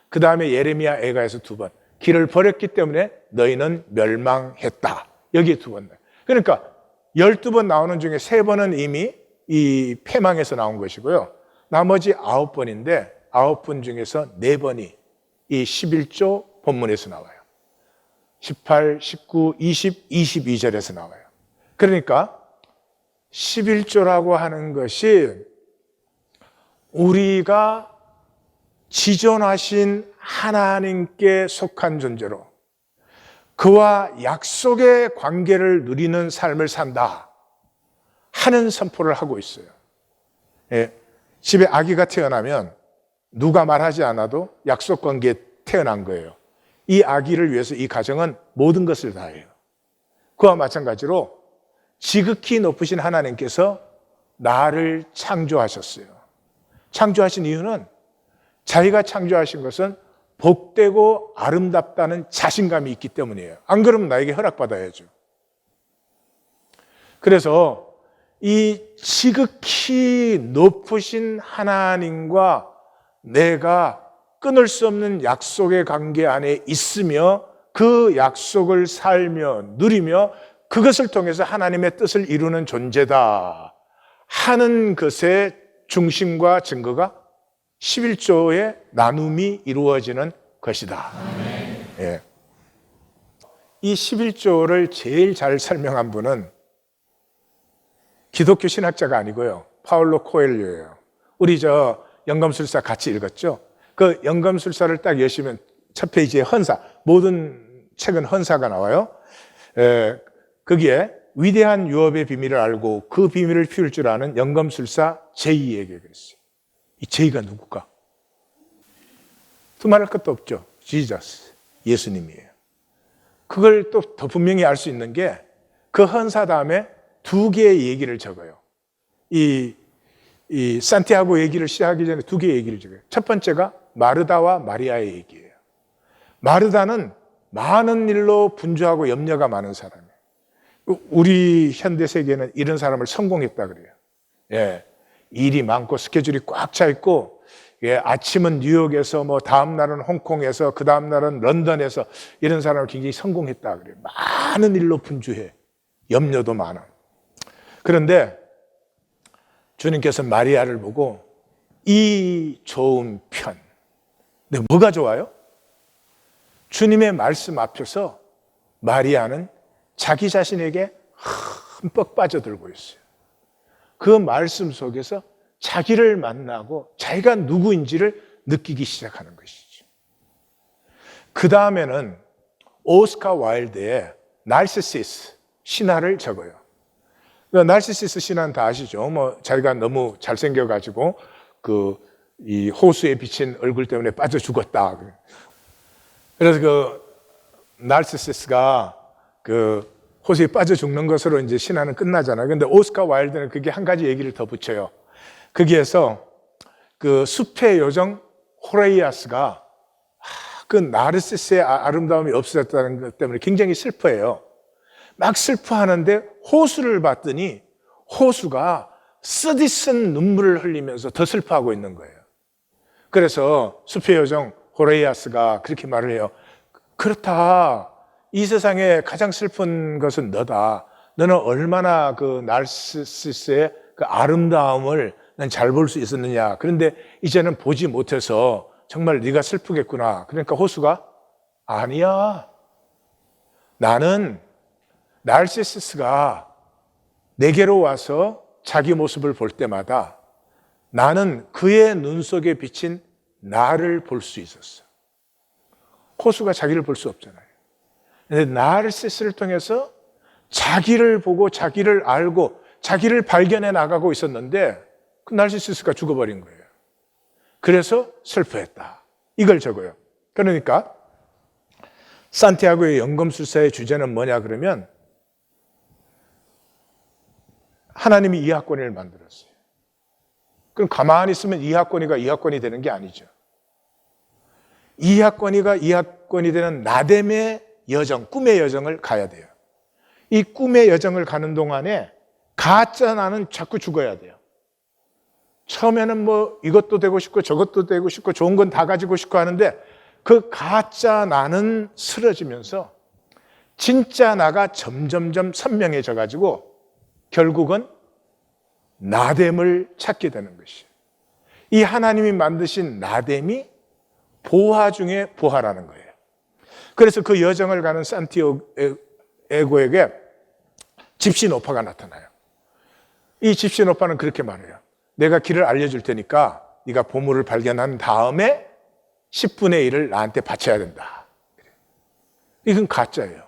그 다음에 예레미야, 에가에서 2번 길을 버렸기 때문에 너희는 멸망했다. 여기에 2번 나와요. 그러니까 12번 나오는 중에 3번은 이미 이 패망에서 나온 것이고요. 나머지 9번인데 9번 중에서 4번이 이 11조 본문에서 나와요. 18, 19, 20, 22절에서 나와요. 그러니까 11조라고 하는 것이 우리가 지존하신 하나님께 속한 존재로 그와 약속의 관계를 누리는 삶을 산다 하는 선포를 하고 있어요. 예, 집에 아기가 태어나면 누가 말하지 않아도 약속 관계에 태어난 거예요. 이 아기를 위해서 이 가정은 모든 것을 다해요. 그와 마찬가지로 지극히 높으신 하나님께서 나를 창조하셨어요. 창조하신 이유는 자기가 창조하신 것은 복되고 아름답다는 자신감이 있기 때문이에요. 안 그러면 나에게 허락받아야죠. 그래서 이 지극히 높으신 하나님과 내가 끊을 수 없는 약속의 관계 안에 있으며 그 약속을 살며 누리며 그것을 통해서 하나님의 뜻을 이루는 존재다 하는 것의 중심과 증거가 11조의 나눔이 이루어지는 것이다. 예. 이 11조를 제일 잘 설명한 분은 기독교 신학자가 아니고요, 파울로 코엘료예요. 우리 저 영감술사 같이 읽었죠? 그 영감술사를 딱 여시면 첫 페이지에 헌사, 모든 책은 헌사가 나와요. 거기에 위대한 유업의 비밀을 알고 그 비밀을 피울 줄 아는 영감술사 제이에게 그랬어요. 이 제이가 누굴까? 두말할 것도 없죠. 지저스, 예수님이에요. 그걸 또 더 분명히 알 수 있는 게 그 헌사 다음에 두 개의 얘기를 적어요. 이 산티아고 얘기를 시작하기 전에 두 개의 얘기를 적어요. 첫 번째가 마르다와 마리아의 얘기예요. 마르다는 많은 일로 분주하고 염려가 많은 사람이에요. 우리 현대 세계는 이런 사람을 성공했다 그래요. 예, 일이 많고 스케줄이 꽉 차 있고, 예, 아침은 뉴욕에서, 뭐 다음 날은 홍콩에서, 그 다음 날은 런던에서, 이런 사람을 굉장히 성공했다 그래요. 많은 일로 분주해, 염려도 많아. 그런데 주님께서 마리아를 보고 이 좋은 편, 근데 뭐가 좋아요? 주님의 말씀 앞에서 마리아는 자기 자신에게 흠뻑 빠져들고 있어요. 그 말씀 속에서 자기를 만나고 자기가 누구인지를 느끼기 시작하는 것이죠. 그 다음에는 오스카 와일드의 나르시시스 신화를 적어요. 나르시시스 신화는 다 아시죠? 뭐 자기가 너무 잘생겨가지고 이 호수에 비친 얼굴 때문에 빠져 죽었다. 그래서 그 나르시시스가 그 호수에 빠져 죽는 것으로 이제 신화는 끝나잖아요. 근데 오스카 와일드는 그게 한 가지 얘기를 더 붙여요. 거기에서 그 숲의 요정 호레이아스가 그 나르시시스의 아름다움이 없어졌다는 것 때문에 굉장히 슬퍼해요. 막 슬퍼하는데 호수를 봤더니 호수가 쓰디쓴 눈물을 흘리면서 더 슬퍼하고 있는 거예요. 그래서 숲의 요정 호레이아스가 그렇게 말을 해요. 그렇다. 이 세상에 가장 슬픈 것은 너다. 너는 얼마나 그 나르시시스의 그 아름다움을 난 잘 볼 수 있었느냐. 그런데 이제는 보지 못해서 정말 네가 슬프겠구나. 그러니까 호수가 아니야. 나는 나르시시스가 내게로 와서 자기 모습을 볼 때마다 나는 그의 눈 속에 비친 나를 볼 수 있었어. 호수가 자기를 볼 수 없잖아요. 근데 나르시시스를 통해서 자기를 보고 자기를 알고 자기를 발견해 나가고 있었는데 그 나르시시스가 죽어버린 거예요. 그래서 슬퍼했다. 이걸 적어요. 그러니까 산티아고의 연금술사의 주제는 뭐냐 그러면 하나님이 이하권이를 만들었어요. 그럼 가만히 있으면 이하권이 되는 게 아니죠. 이하권이 되는 나뎀의 여정, 꿈의 여정을 가야 돼요. 이 꿈의 여정을 가는 동안에 가짜 나는 자꾸 죽어야 돼요. 처음에는 뭐 이것도 되고 싶고 저것도 되고 싶고 좋은 건 다 가지고 싶고 하는데 그 가짜 나는 쓰러지면서 진짜 나가 점점점 선명해져 가지고 결국은 나뎀을 찾게 되는 것이에요. 이 하나님이 만드신 나뎀이 보화 중에 보화라는 거예요. 그래서 그 여정을 가는 산티아고에게 집신오파가 나타나요. 이 집신오파는 그렇게 말해요. 내가 길을 알려줄 테니까 네가 보물을 발견한 다음에 10분의 1을 나한테 바쳐야 된다. 이건 가짜예요.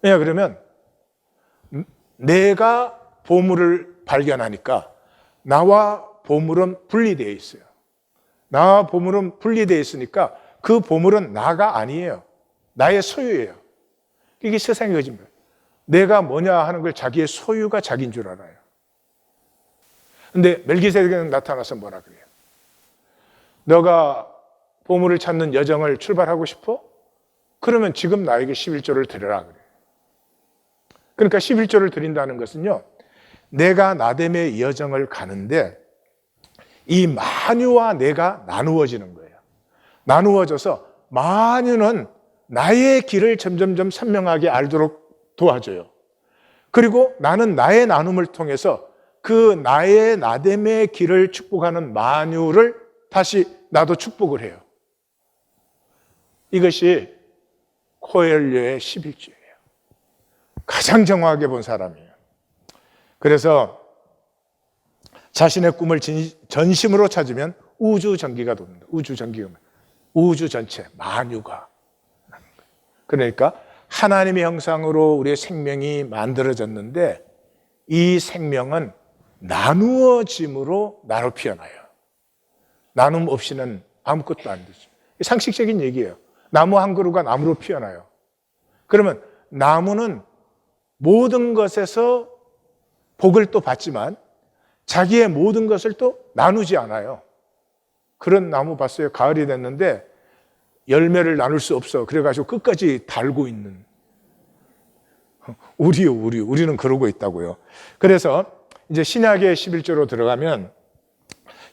왜냐 그러면 내가 보물을 발견하니까 나와 보물은 분리되어 있어요. 나와 보물은 분리되어 있으니까 그 보물은 나가 아니에요. 나의 소유예요. 이게 세상의 거짓말. 내가 뭐냐 하는 걸 자기의 소유가 자기인 줄 알아요. 근데 멜기세덱은 나타나서 뭐라 그래요? 너가 보물을 찾는 여정을 출발하고 싶어? 그러면 지금 나에게 11조를 드려라 그래요. 그러니까 11조를 드린다는 것은요, 내가 나뎀의 여정을 가는데 이 만유와 내가 나누어지는 거예요. 나누어져서 만유는 나의 길을 점점점 선명하게 알도록 도와줘요. 그리고 나는 나의 나눔을 통해서 그 나의 나됨의 길을 축복하는 만유를 다시 나도 축복을 해요. 이것이 코엘료의 11조예요. 가장 정확하게 본 사람이에요. 그래서 자신의 꿈을 전심으로 찾으면 우주 전기가 돕니다. 우주 전기가, 우주 전체, 만유가. 그러니까 하나님의 형상으로 우리의 생명이 만들어졌는데 이 생명은 나누어짐으로 나로 피어나요. 나눔 없이는 아무것도 안 되죠. 상식적인 얘기예요. 나무 한 그루가 나무로 피어나요. 그러면 나무는 모든 것에서 복을 또 받지만 자기의 모든 것을 또 나누지 않아요. 그런 나무 봤어요? 가을이 됐는데 열매를 나눌 수 없어. 그래가지고 끝까지 달고 있는. 우리는 그러고 있다고요. 그래서 이제 신약의 11조로 들어가면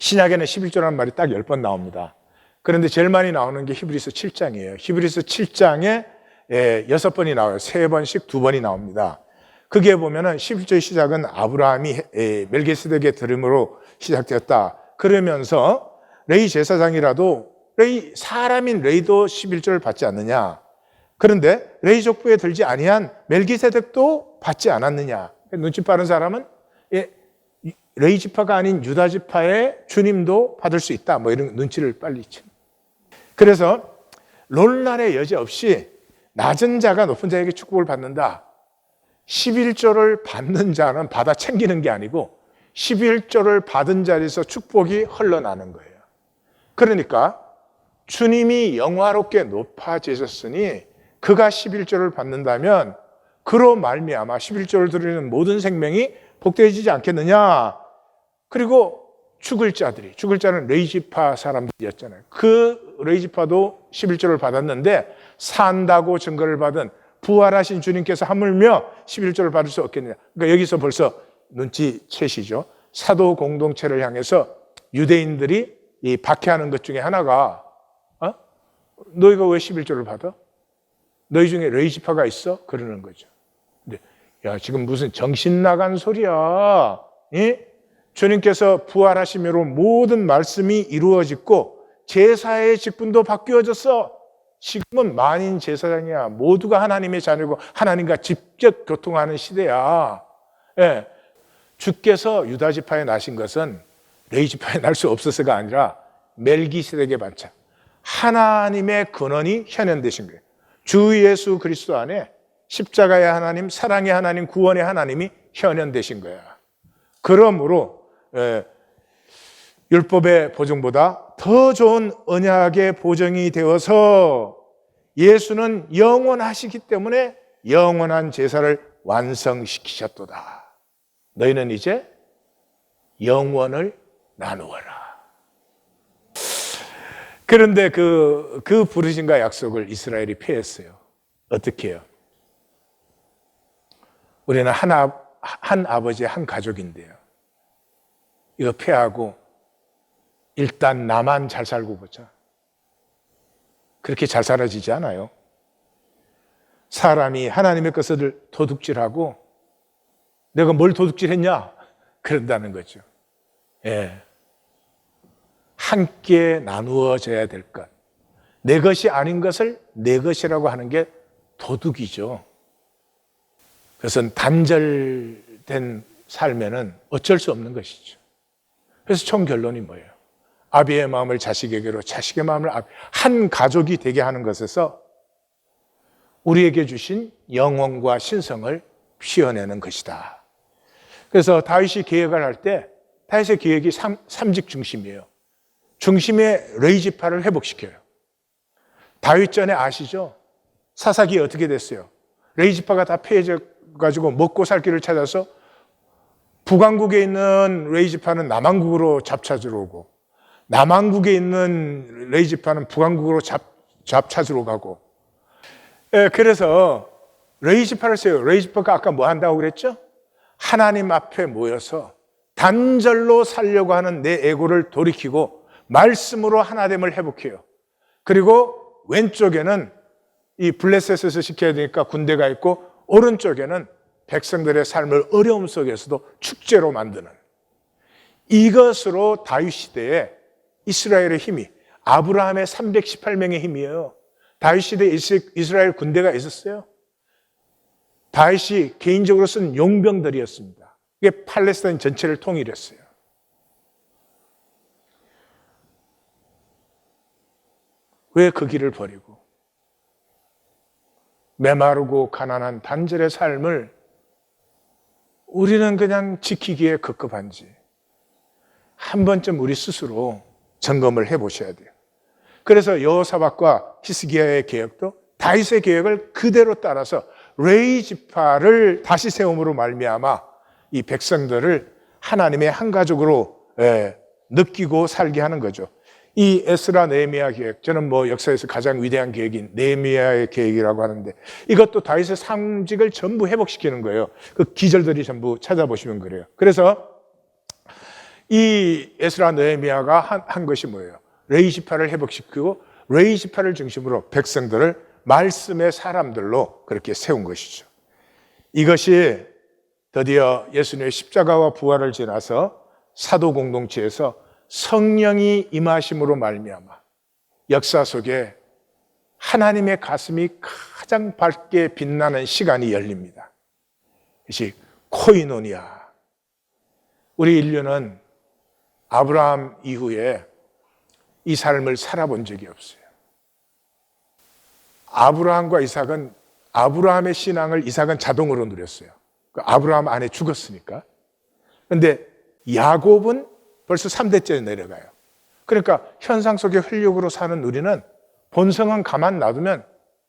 신약에는 11조라는 말이 딱 10번 나옵니다. 그런데 제일 많이 나오는 게 히브리서 7장이에요. 히브리서 7장에 6번이 나와요. 3번씩 2번이 나옵니다. 그게 보면은 11조의 시작은 아브라함이 멜기세덱의 들음으로 시작되었다. 그러면서 레위 제사장이라도 사람인 레위도 11조를 받지 않느냐. 그런데 레위 족보에 들지 아니한 멜기세덱도 받지 않았느냐. 눈치 빠른 사람은 레위 지파가 아닌 유다 지파의 주님도 받을 수 있다. 뭐 이런 눈치를 빨리 쳐. 그래서 논란의 여지 없이 낮은 자가 높은 자에게 축복을 받는다. 11조를 받는 자는 받아 챙기는 게 아니고 11조를 받은 자리에서 축복이 흘러나는 거예요. 그러니까 주님이 영화롭게 높아지셨으니 그가 11조를 받는다면 그로 말미암아 11조를 드리는 모든 생명이 복되어지지 않겠느냐. 그리고 죽을 자는 레위지파 사람들이었잖아요. 그 레위지파도 11조를 받았는데 산다고 증거를 받은 부활하신 주님께서 하물며 11조를 받을 수 없겠느냐. 그러니까 여기서 벌써 눈치채시죠. 사도 공동체를 향해서 유대인들이 이 박해하는 것 중에 하나가 너희가 왜 11조를 받아? 너희 중에 레위지파가 있어? 그러는 거죠. 근데 야, 지금 무슨 정신 나간 소리야. 주님께서 부활하심으로 모든 말씀이 이루어졌고 제사의 직분도 바뀌어졌어. 지금은 만인 제사장이야. 모두가 하나님의 자녀고 하나님과 직접 교통하는 시대야. 예. 주께서 유다 지파에 나신 것은 레위 지파에 날 수 없어서가 아니라 멜기세덱의 반차. 하나님의 근원이 현현되신 거예요. 주 예수 그리스도 안에 십자가의 하나님, 사랑의 하나님, 구원의 하나님이 현현되신 거야. 그러므로 율법의 보증보다 더 좋은 언약의 보증이 되어서 예수는 영원하시기 때문에 영원한 제사를 완성시키셨도다. 너희는 이제 영원을 나누어라. 그런데 그 부르심과 약속을 이스라엘이 피했어요. 어떻게 해요? 우리는 한 아버지의 한 가족인데요. 이거 피하고 일단 나만 잘 살고 보자. 그렇게 잘 살아지지 않아요. 사람이 하나님의 것을 도둑질하고 내가 뭘 도둑질했냐? 그런다는 거죠. 예. 함께 나누어져야 될 것. 내 것이 아닌 것을 내 것이라고 하는 게 도둑이죠. 그래서 단절된 삶에는 어쩔 수 없는 것이죠. 그래서 총 결론이 뭐예요? 아비의 마음을 자식에게로, 자식의 마음을 한 가족이 되게 하는 것에서 우리에게 주신 영혼과 신성을 피워내는 것이다. 그래서 다윗이 계획을 할 때 다윗의 계획이 삼직 중심이에요. 중심의 레위지파를 회복시켜요. 다윗 전에 아시죠? 사사기에 어떻게 됐어요? 레위지파가 다 폐해져 가지고 먹고 살 길을 찾아서 북왕국에 있는 레위지파는 남왕국으로 잡찾으러 오고 남왕국에 있는 레위지파는 북왕국으로 잡찾으러 가고. 그래서 레위지파를 써요. 레위지파가 아까 뭐 한다고 그랬죠? 하나님 앞에 모여서 단절로 살려고 하는 내 에고를 돌이키고 말씀으로 하나됨을 회복해요. 그리고 왼쪽에는 이 블레셋에서 지켜야 되니까 군대가 있고 오른쪽에는 백성들의 삶을 어려움 속에서도 축제로 만드는, 이것으로 다윗 시대에 이스라엘의 힘이, 아브라함의 318명의 힘이에요. 다윗 시대에 이스라엘 군대가 있었어요. 다윗이 개인적으로 쓴 용병들이었습니다. 이게 팔레스타인 전체를 통일했어요. 왜 그 길을 버리고 메마르고 가난한 단절의 삶을 우리는 그냥 지키기에 급급한지 한 번쯤 우리 스스로 점검을 해보셔야 돼요. 그래서 여호사밧과 히스기야의 계획도 다윗의 계획을 그대로 따라서 레위 지파를 다시 세움으로 말미암아 이 백성들을 하나님의 한 가족으로 느끼고 살게 하는 거죠. 이 에스라 느헤미야 계획, 저는 역사에서 가장 위대한 계획인 느헤미야의 계획이라고 하는데, 이것도 다윗의 상직을 전부 회복시키는 거예요. 그 기절들이 전부 찾아보시면 그래요. 그래서 이 에스라 느헤미야가 한 것이 뭐예요? 레위 지파를 회복시키고 레위 지파를 중심으로 백성들을 말씀의 사람들로 그렇게 세운 것이죠. 이것이 드디어 예수님의 십자가와 부활을 지나서 사도 공동체에서 성령이 임하심으로 말미암아 역사 속에 하나님의 가슴이 가장 밝게 빛나는 시간이 열립니다. 이것이 코이노니아. 우리 인류는 아브라함 이후에 이 삶을 살아본 적이 없어요. 아브라함과 이삭은, 아브라함의 신앙을 이삭은 자동으로 누렸어요. 아브라함 안에 죽었으니까. 그런데 야곱은 벌써 3대째 내려가요. 그러니까 현상 속의 흘력으로 사는 우리는 본성은 가만 놔두면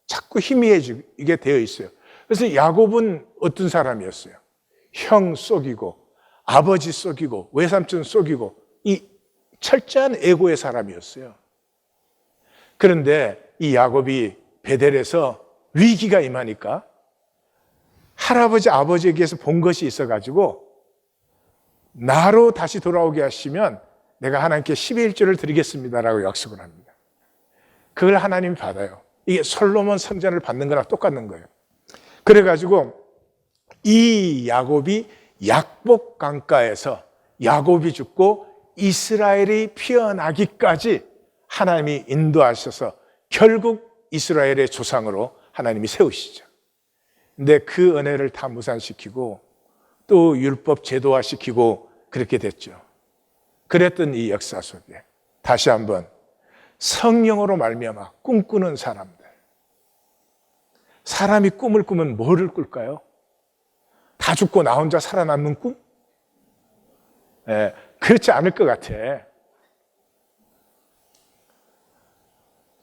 자꾸 희미해지게 되어 있어요. 그래서 야곱은 어떤 사람이었어요? 형 속이고 아버지 속이고 외삼촌 속이고 이 철저한 에고의 사람이었어요. 그런데 이 야곱이 베델에서 위기가 임하니까 할아버지 아버지에게서 본 것이 있어가지고 나로 다시 돌아오게 하시면 내가 하나님께 11조를 드리겠습니다라고 약속을 합니다. 그걸 하나님이 받아요. 이게 솔로몬 성전을 받는 거랑 똑같은 거예요. 그래가지고 이 야곱이 약복 강가에서 야곱이 죽고 이스라엘이 피어나기까지 하나님이 인도하셔서 결국 이스라엘의 조상으로 하나님이 세우시죠. 근데 그 은혜를 다 무산시키고 또 율법 제도화시키고 그렇게 됐죠. 그랬던 이 역사 속에 다시 한번 성령으로 말미암아 꿈꾸는 사람들. 사람이 꿈을 꾸면 뭐를 꿀까요? 다 죽고 나 혼자 살아남는 꿈? 그렇지 않을 것 같아.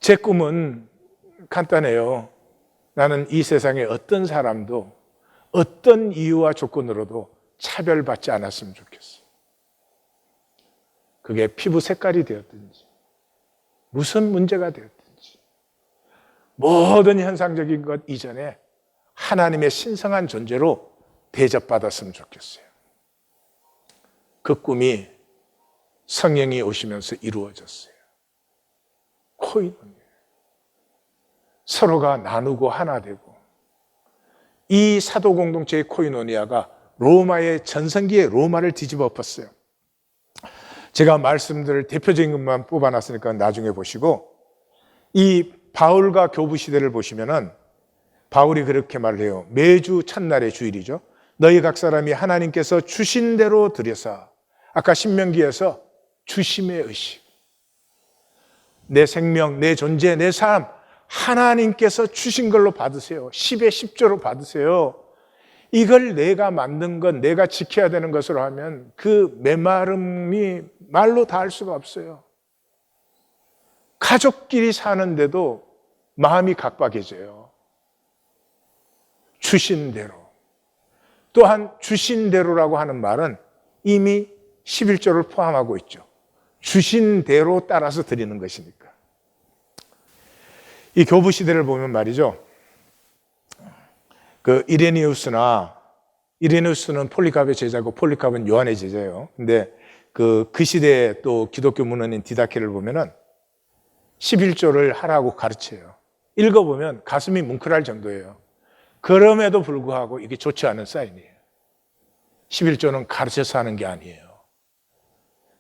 제 꿈은 간단해요. 나는 이 세상에 어떤 사람도 어떤 이유와 조건으로도 차별받지 않았으면 좋겠어. 그게 피부 색깔이 되었든지 무슨 문제가 되었든지 모든 현상적인 것 이전에 하나님의 신성한 존재로 대접받았으면 좋겠어요. 그 꿈이 성령이 오시면서 이루어졌어요. 코이노니아. 서로가 나누고 하나 되고 이 사도 공동체의 코이노니아가 로마의 전성기의 로마를 뒤집어 엎었어요. 제가 말씀드릴 대표적인 것만 뽑아놨으니까 나중에 보시고 이 바울과 교부 시대를 보시면은 바울이 그렇게 말을 해요. 매주 첫날의 주일이죠. 너희 각 사람이 하나님께서 주신 대로 드려서, 아까 신명기에서 주심의 의식, 내 생명, 내 존재, 내 삶 하나님께서 주신 걸로 받으세요. 10의 10조로 받으세요. 이걸 내가 만든 것, 내가 지켜야 되는 것으로 하면 그 메마름이 말로 다 할 수가 없어요. 가족끼리 사는데도 마음이 각박해져요. 주신 대로. 또한 주신 대로라고 하는 말은 이미 11조를 포함하고 있죠. 주신 대로 따라서 드리는 것이니까. 이 교부 시대를 보면 말이죠. 그 이레니우스는 폴리카프의 제자고 폴리카프는 요한의 제자예요. 근데 그 시대에 또 기독교 문헌인 디다케를 보면은 11조를 하라고 가르쳐요. 읽어보면 가슴이 뭉클할 정도예요. 그럼에도 불구하고 이게 좋지 않은 사인이에요. 11조는 가르쳐서 하는 게 아니에요.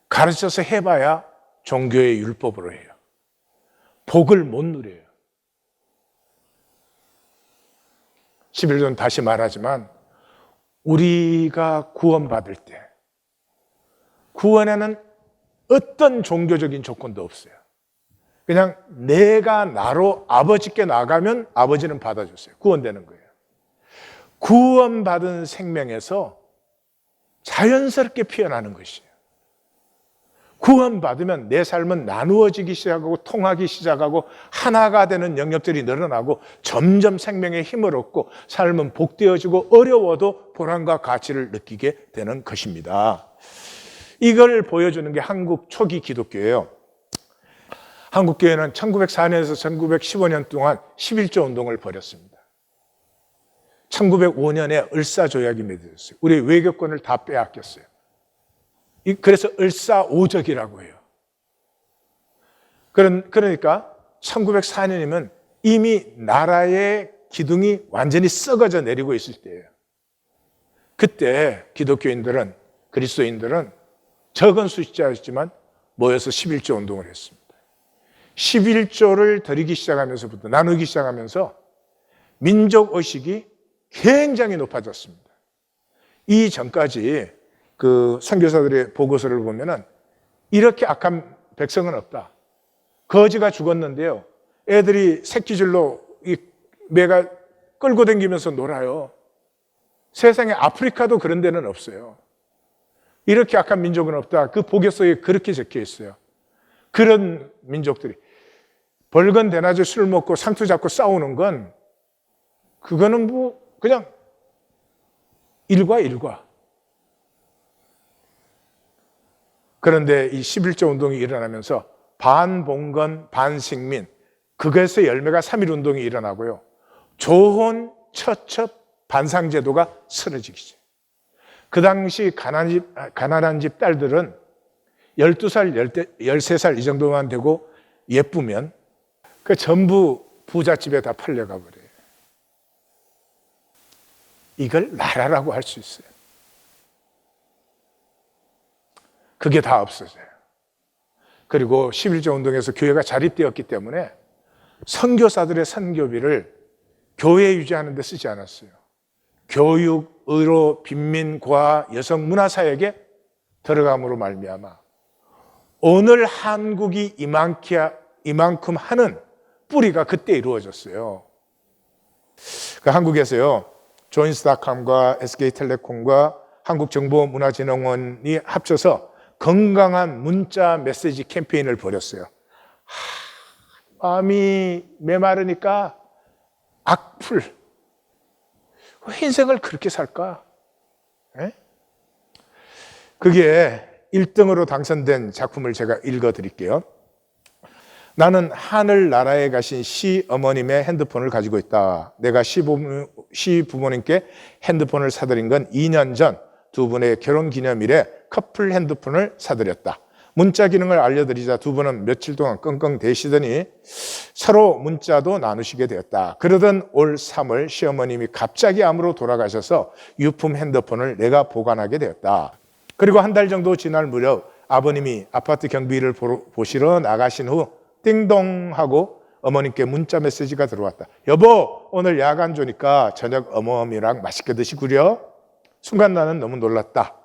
가르쳐서 해봐야 종교의 율법으로 해요. 복을 못 누려요. 11조는 다시 말하지만 우리가 구원받을 때 구원에는 어떤 종교적인 조건도 없어요. 그냥 내가 나로 아버지께 나가면 아버지는 받아줬어요. 구원되는 거예요. 구원받은 생명에서 자연스럽게 피어나는 것이에요. 구원받으면 내 삶은 나누어지기 시작하고 통하기 시작하고 하나가 되는 영역들이 늘어나고 점점 생명의 힘을 얻고 삶은 복되어지고 어려워도 보람과 가치를 느끼게 되는 것입니다. 이걸 보여주는 게 한국 초기 기독교예요. 한국 교회는 1904년에서 1915년 동안 11조 운동을 벌였습니다. 1905년에 을사조약이 맺어졌어요. 우리 외교권을 다 빼앗겼어요. 그래서 을사오적이라고 해요. 그러니까 1904년이면 이미 나라의 기둥이 완전히 썩어져 내리고 있을 때예요. 그때 기독교인들은, 그리스도인들은 적은 숫자였지만 모여서 11조 운동을 했습니다. 11조를 드리기 시작하면서부터, 나누기 시작하면서 민족의식이 굉장히 높아졌습니다. 이 전까지 그 선교사들의 보고서를 보면은 이렇게 악한 백성은 없다. 거지가 죽었는데요. 애들이 새끼줄로 이 매가 끌고 다니면서 놀아요. 세상에 아프리카도 그런 데는 없어요. 이렇게 악한 민족은 없다. 그 보고서에 그렇게 적혀 있어요. 그런 민족들이 벌건 대낮에 술 먹고 상투 잡고 싸우는 건 그거는 뭐 그냥 일과. 그런데 이 11조 운동이 일어나면서 반봉건, 반식민, 그것의 열매가 3.1 운동이 일어나고요. 조혼, 처첩, 반상제도가 쓰러지기 시작. 그 당시 가난한 집 딸들은 12살, 13살 이 정도만 되고 예쁘면 그 전부 부잣집에 다 팔려가 버려요. 이걸 나라라고 할 수 있어요. 그게 다 없어져요. 그리고 11조 운동에서 교회가 자립되었기 때문에 선교사들의 선교비를 교회 유지하는 데 쓰지 않았어요. 교육, 의료, 빈민, 고아, 여성 문화사역에 들어감으로 말미암아 오늘 한국이 이만큼 하는 뿌리가 그때 이루어졌어요. 그 한국에서요, 조인스닷컴과 SK텔레콤과 한국정보문화진흥원이 합쳐서 건강한 문자 메시지 캠페인을 벌였어요. 마음이 메마르니까 악플. 왜 인생을 그렇게 살까? 에? 그게 1등으로 당선된 작품을 제가 읽어드릴게요. 나는 하늘나라에 가신 시어머님의 핸드폰을 가지고 있다. 내가 시부모님께 핸드폰을 사드린 건 2년 전 두 분의 결혼기념일에 커플 핸드폰을 사드렸다. 문자 기능을 알려드리자 두 분은 며칠 동안 끙끙 대시더니 서로 문자도 나누시게 되었다. 그러던 올 3월 시어머님이 갑자기 암으로 돌아가셔서 유품 핸드폰을 내가 보관하게 되었다. 그리고 한 달 정도 지날 무렵 아버님이 아파트 경비를 보시러 나가신 후 띵동 하고 어머님께 문자 메시지가 들어왔다. 여보, 오늘 야간 조니까 저녁 어머님이랑 맛있게 드시구려. 순간 나는 너무 놀랐다.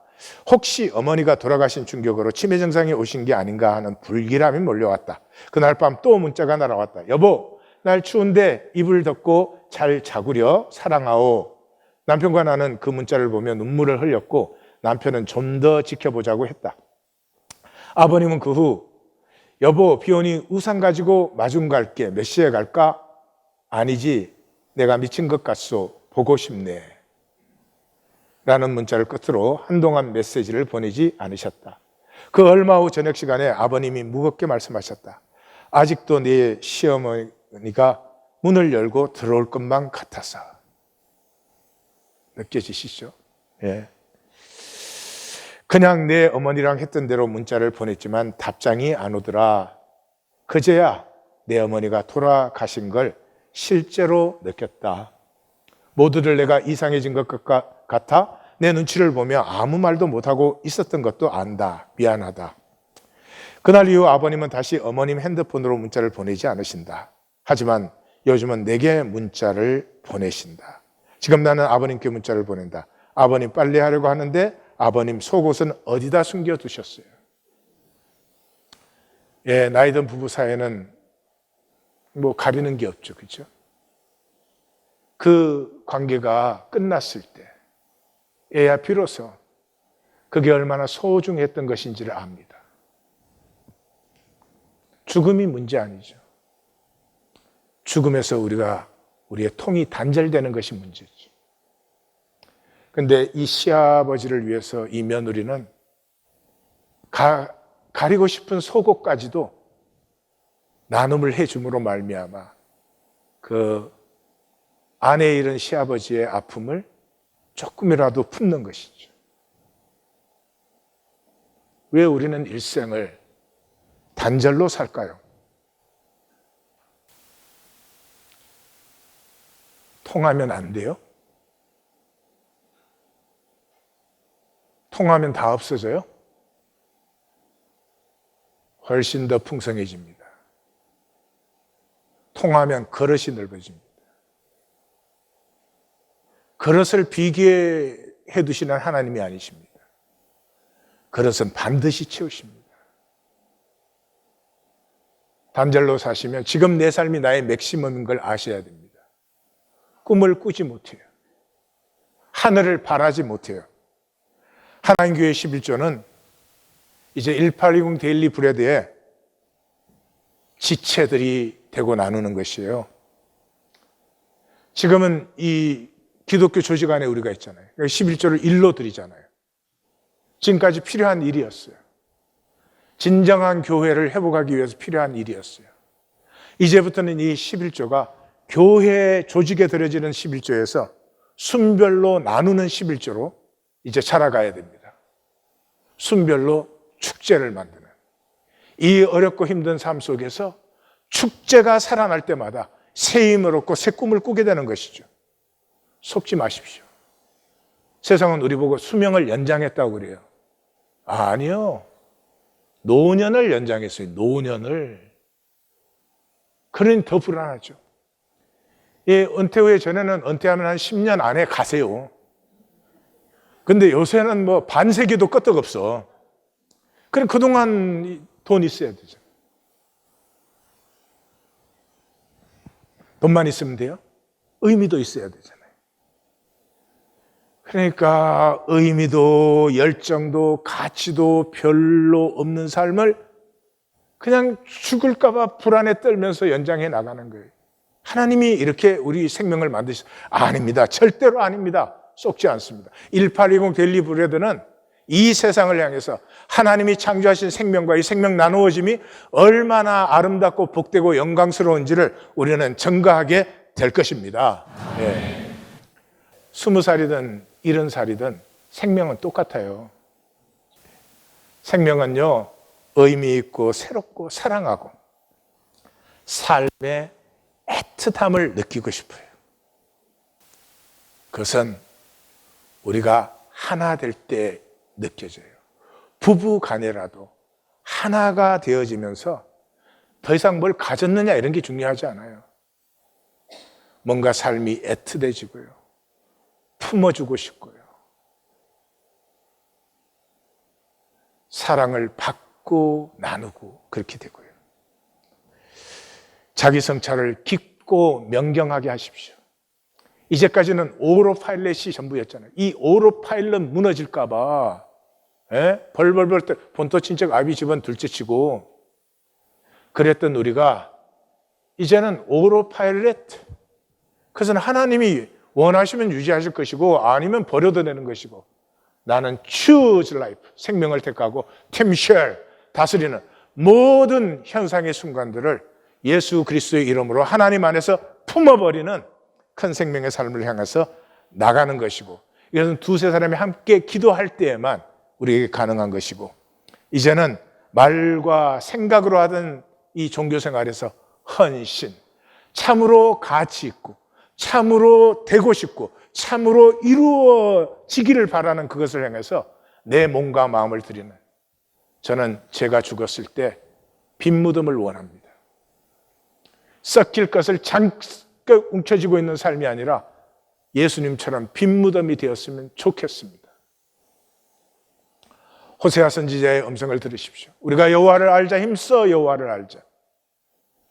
혹시 어머니가 돌아가신 충격으로 치매 증상이 오신 게 아닌가 하는 불길함이 몰려왔다. 그날 밤 또 문자가 날아왔다. 여보, 날 추운데 이불 덮고 잘 자구려. 사랑하오. 남편과 나는 그 문자를 보며 눈물을 흘렸고 남편은 좀 더 지켜보자고 했다. 아버님은 그 후 여보, 비 오니 우산 가지고 마중 갈게. 몇 시에 갈까? 아니지, 내가 미친 것 같소. 보고 싶네. 라는 문자를 끝으로 한동안 메시지를 보내지 않으셨다. 그 얼마 후 저녁 시간에 아버님이 무겁게 말씀하셨다. 아직도 네 시어머니가 문을 열고 들어올 것만 같아서. 느껴지시죠? 예. 그냥 내 어머니랑 했던 대로 문자를 보냈지만 답장이 안 오더라. 그제야 내 어머니가 돌아가신 걸 실제로 느꼈다. 모두들 내가 이상해진 것 같아 내 눈치를 보며 아무 말도 못하고 있었던 것도 안다. 미안하다. 그날 이후 아버님은 다시 어머님 핸드폰으로 문자를 보내지 않으신다. 하지만 요즘은 내게 문자를 보내신다. 지금 나는 아버님께 문자를 보낸다. 아버님 빨래하려고 하는데 아버님 속옷은 어디다 숨겨두셨어요? 예, 나이 든 부부 사이에는 뭐 가리는 게 없죠. 그렇죠? 그 관계가 끝났을 때에야 비로소 그게 얼마나 소중했던 것인지를 압니다. 죽음이 문제 아니죠. 죽음에서 우리의 통이 단절되는 것이 문제죠. 그런데 이 시아버지를 위해서 이 며느리는 가리고 싶은 속옷까지도 나눔을 해줌으로 말미암아 그 아내에 이른 시아버지의 아픔을 조금이라도 품는 것이죠. 왜 우리는 일생을 단절로 살까요? 통하면 안 돼요? 통하면 다 없어져요? 훨씬 더 풍성해집니다. 통하면 그릇이 넓어집니다. 그릇을 비교해 두시는 하나님이 아니십니다. 그릇은 반드시 채우십니다. 단절로 사시면 지금 내 삶이 나의 맥시멈인 걸 아셔야 됩니다. 꿈을 꾸지 못해요. 하늘을 바라지 못해요. 하나님교회 11조는 이제 1820 데일리 브레드의 지체들이 되고 나누는 것이에요. 지금은 이 기독교 조직 안에 우리가 있잖아요. 11조를 일로 드리잖아요. 지금까지 필요한 일이었어요. 진정한 교회를 회복하기 위해서 필요한 일이었어요. 이제부터는 이 11조가 교회 조직에 드려지는 11조에서 순별로 나누는 11조로 이제 자라가야 됩니다. 순별로 축제를 만드는 이 어렵고 힘든 삶 속에서 축제가 살아날 때마다 새 힘을 얻고 새 꿈을 꾸게 되는 것이죠. 속지 마십시오. 세상은 우리 보고 수명을 연장했다고 그래요. 아니요. 노년을 연장했어요. 노년을. 그러니 더 불안하죠. 은퇴 후에 전에는 은퇴하면 한 10년 안에 가세요. 근데 요새는 뭐 반세기도 끄떡 없어. 그럼 그동안 돈 있어야 되죠. 돈만 있으면 돼요? 의미도 있어야 되잖아요. 그러니까 의미도 열정도 가치도 별로 없는 삶을 그냥 죽을까 봐 불안에 떨면서 연장해 나가는 거예요. 하나님이 이렇게 우리 생명을 만드셨어요. 아닙니다. 절대로 아닙니다. 썩지 않습니다. 1820 데일리 브레드는 이 세상을 향해서 하나님이 창조하신 생명과 이 생명 나누어짐이 얼마나 아름답고 복되고 영광스러운지를 우리는 증거하게 될 것입니다. 네. 20살이든 70살이든 생명은 똑같아요. 생명은요, 의미 있고 새롭고 사랑하고 삶의 애틋함을 느끼고 싶어요. 그것은 우리가 하나 될 때 느껴져요. 부부 간에라도 하나가 되어지면서 더 이상 뭘 가졌느냐 이런 게 중요하지 않아요. 뭔가 삶이 애틋해지고요. 품어주고 싶고요. 사랑을 받고 나누고 그렇게 되고요. 자기 성찰을 깊고 명경하게 하십시오. 이제까지는 오로파일럿이 전부였잖아요. 이 오로파일럿 무너질까 봐 벌벌벌 본토 친척 아비 집안 둘째치고 그랬던 우리가 이제는 오로파일럿. 그것은 하나님이 원하시면 유지하실 것이고 아니면 버려도 되는 것이고 나는 choose life, 생명을 택하고 템쉘, 다스리는 모든 현상의 순간들을 예수 그리스도의 이름으로 하나님 안에서 품어버리는 큰 생명의 삶을 향해서 나가는 것이고 이것은 두세 사람이 함께 기도할 때에만 우리에게 가능한 것이고 이제는 말과 생각으로 하던 이 종교생활에서 헌신, 참으로 가치 있고 참으로 되고 싶고 참으로 이루어지기를 바라는 그것을 향해서 내 몸과 마음을 드리는, 저는 제가 죽었을 때 빈무덤을 원합니다. 썩길 것을 잔뜩 움켜쥐고 있는 삶이 아니라 예수님처럼 빈무덤이 되었으면 좋겠습니다. 호세아 선지자의 음성을 들으십시오. 우리가 여호와를 알자, 힘써 여호와를 알자.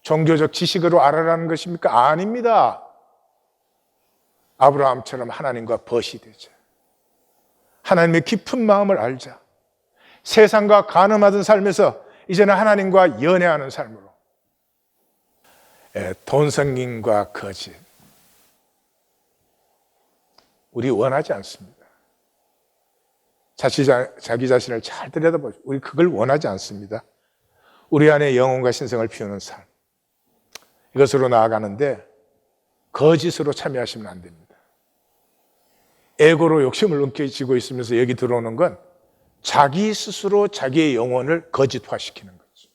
종교적 지식으로 알아라는 것입니까? 아닙니다. 아브라함처럼 하나님과 벗이 되자. 하나님의 깊은 마음을 알자. 세상과 간음하던 삶에서 이제는 하나님과 연애하는 삶으로. 돈성김과 거짓, 우리 원하지 않습니다. 자기 자신을 잘 들여다보죠. 우리 그걸 원하지 않습니다. 우리 안에 영혼과 신성을 피우는 삶, 이것으로 나아가는데 거짓으로 참여하시면 안 됩니다. 에고로 욕심을 움켜쥐고 있으면서 여기 들어오는 건 자기 스스로 자기의 영혼을 거짓화시키는 거죠.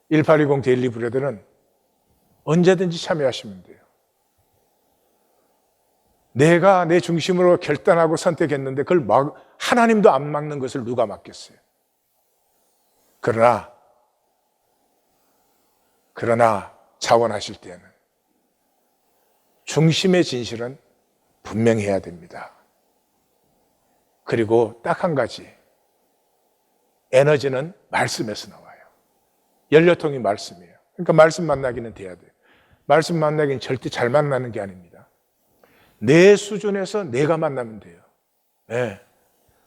1820 데일리 브레드는 언제든지 참여하시면 돼요. 내가 내 중심으로 결단하고 선택했는데 그걸 하나님도 안 막는 것을 누가 막겠어요? 그러나 자원하실 때는 중심의 진실은 분명해야 됩니다. 그리고 딱 한 가지, 에너지는 말씀에서 나와요. 연료통이 말씀이에요. 그러니까 말씀 만나기는 돼야 돼요. 말씀 만나기는 절대 잘 만나는 게 아닙니다. 내 수준에서 내가 만나면 돼요. 네.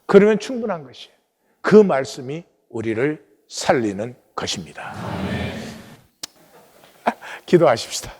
그러면 충분한 것이에요. 그 말씀이 우리를 살리는 것입니다. 기도하십시다.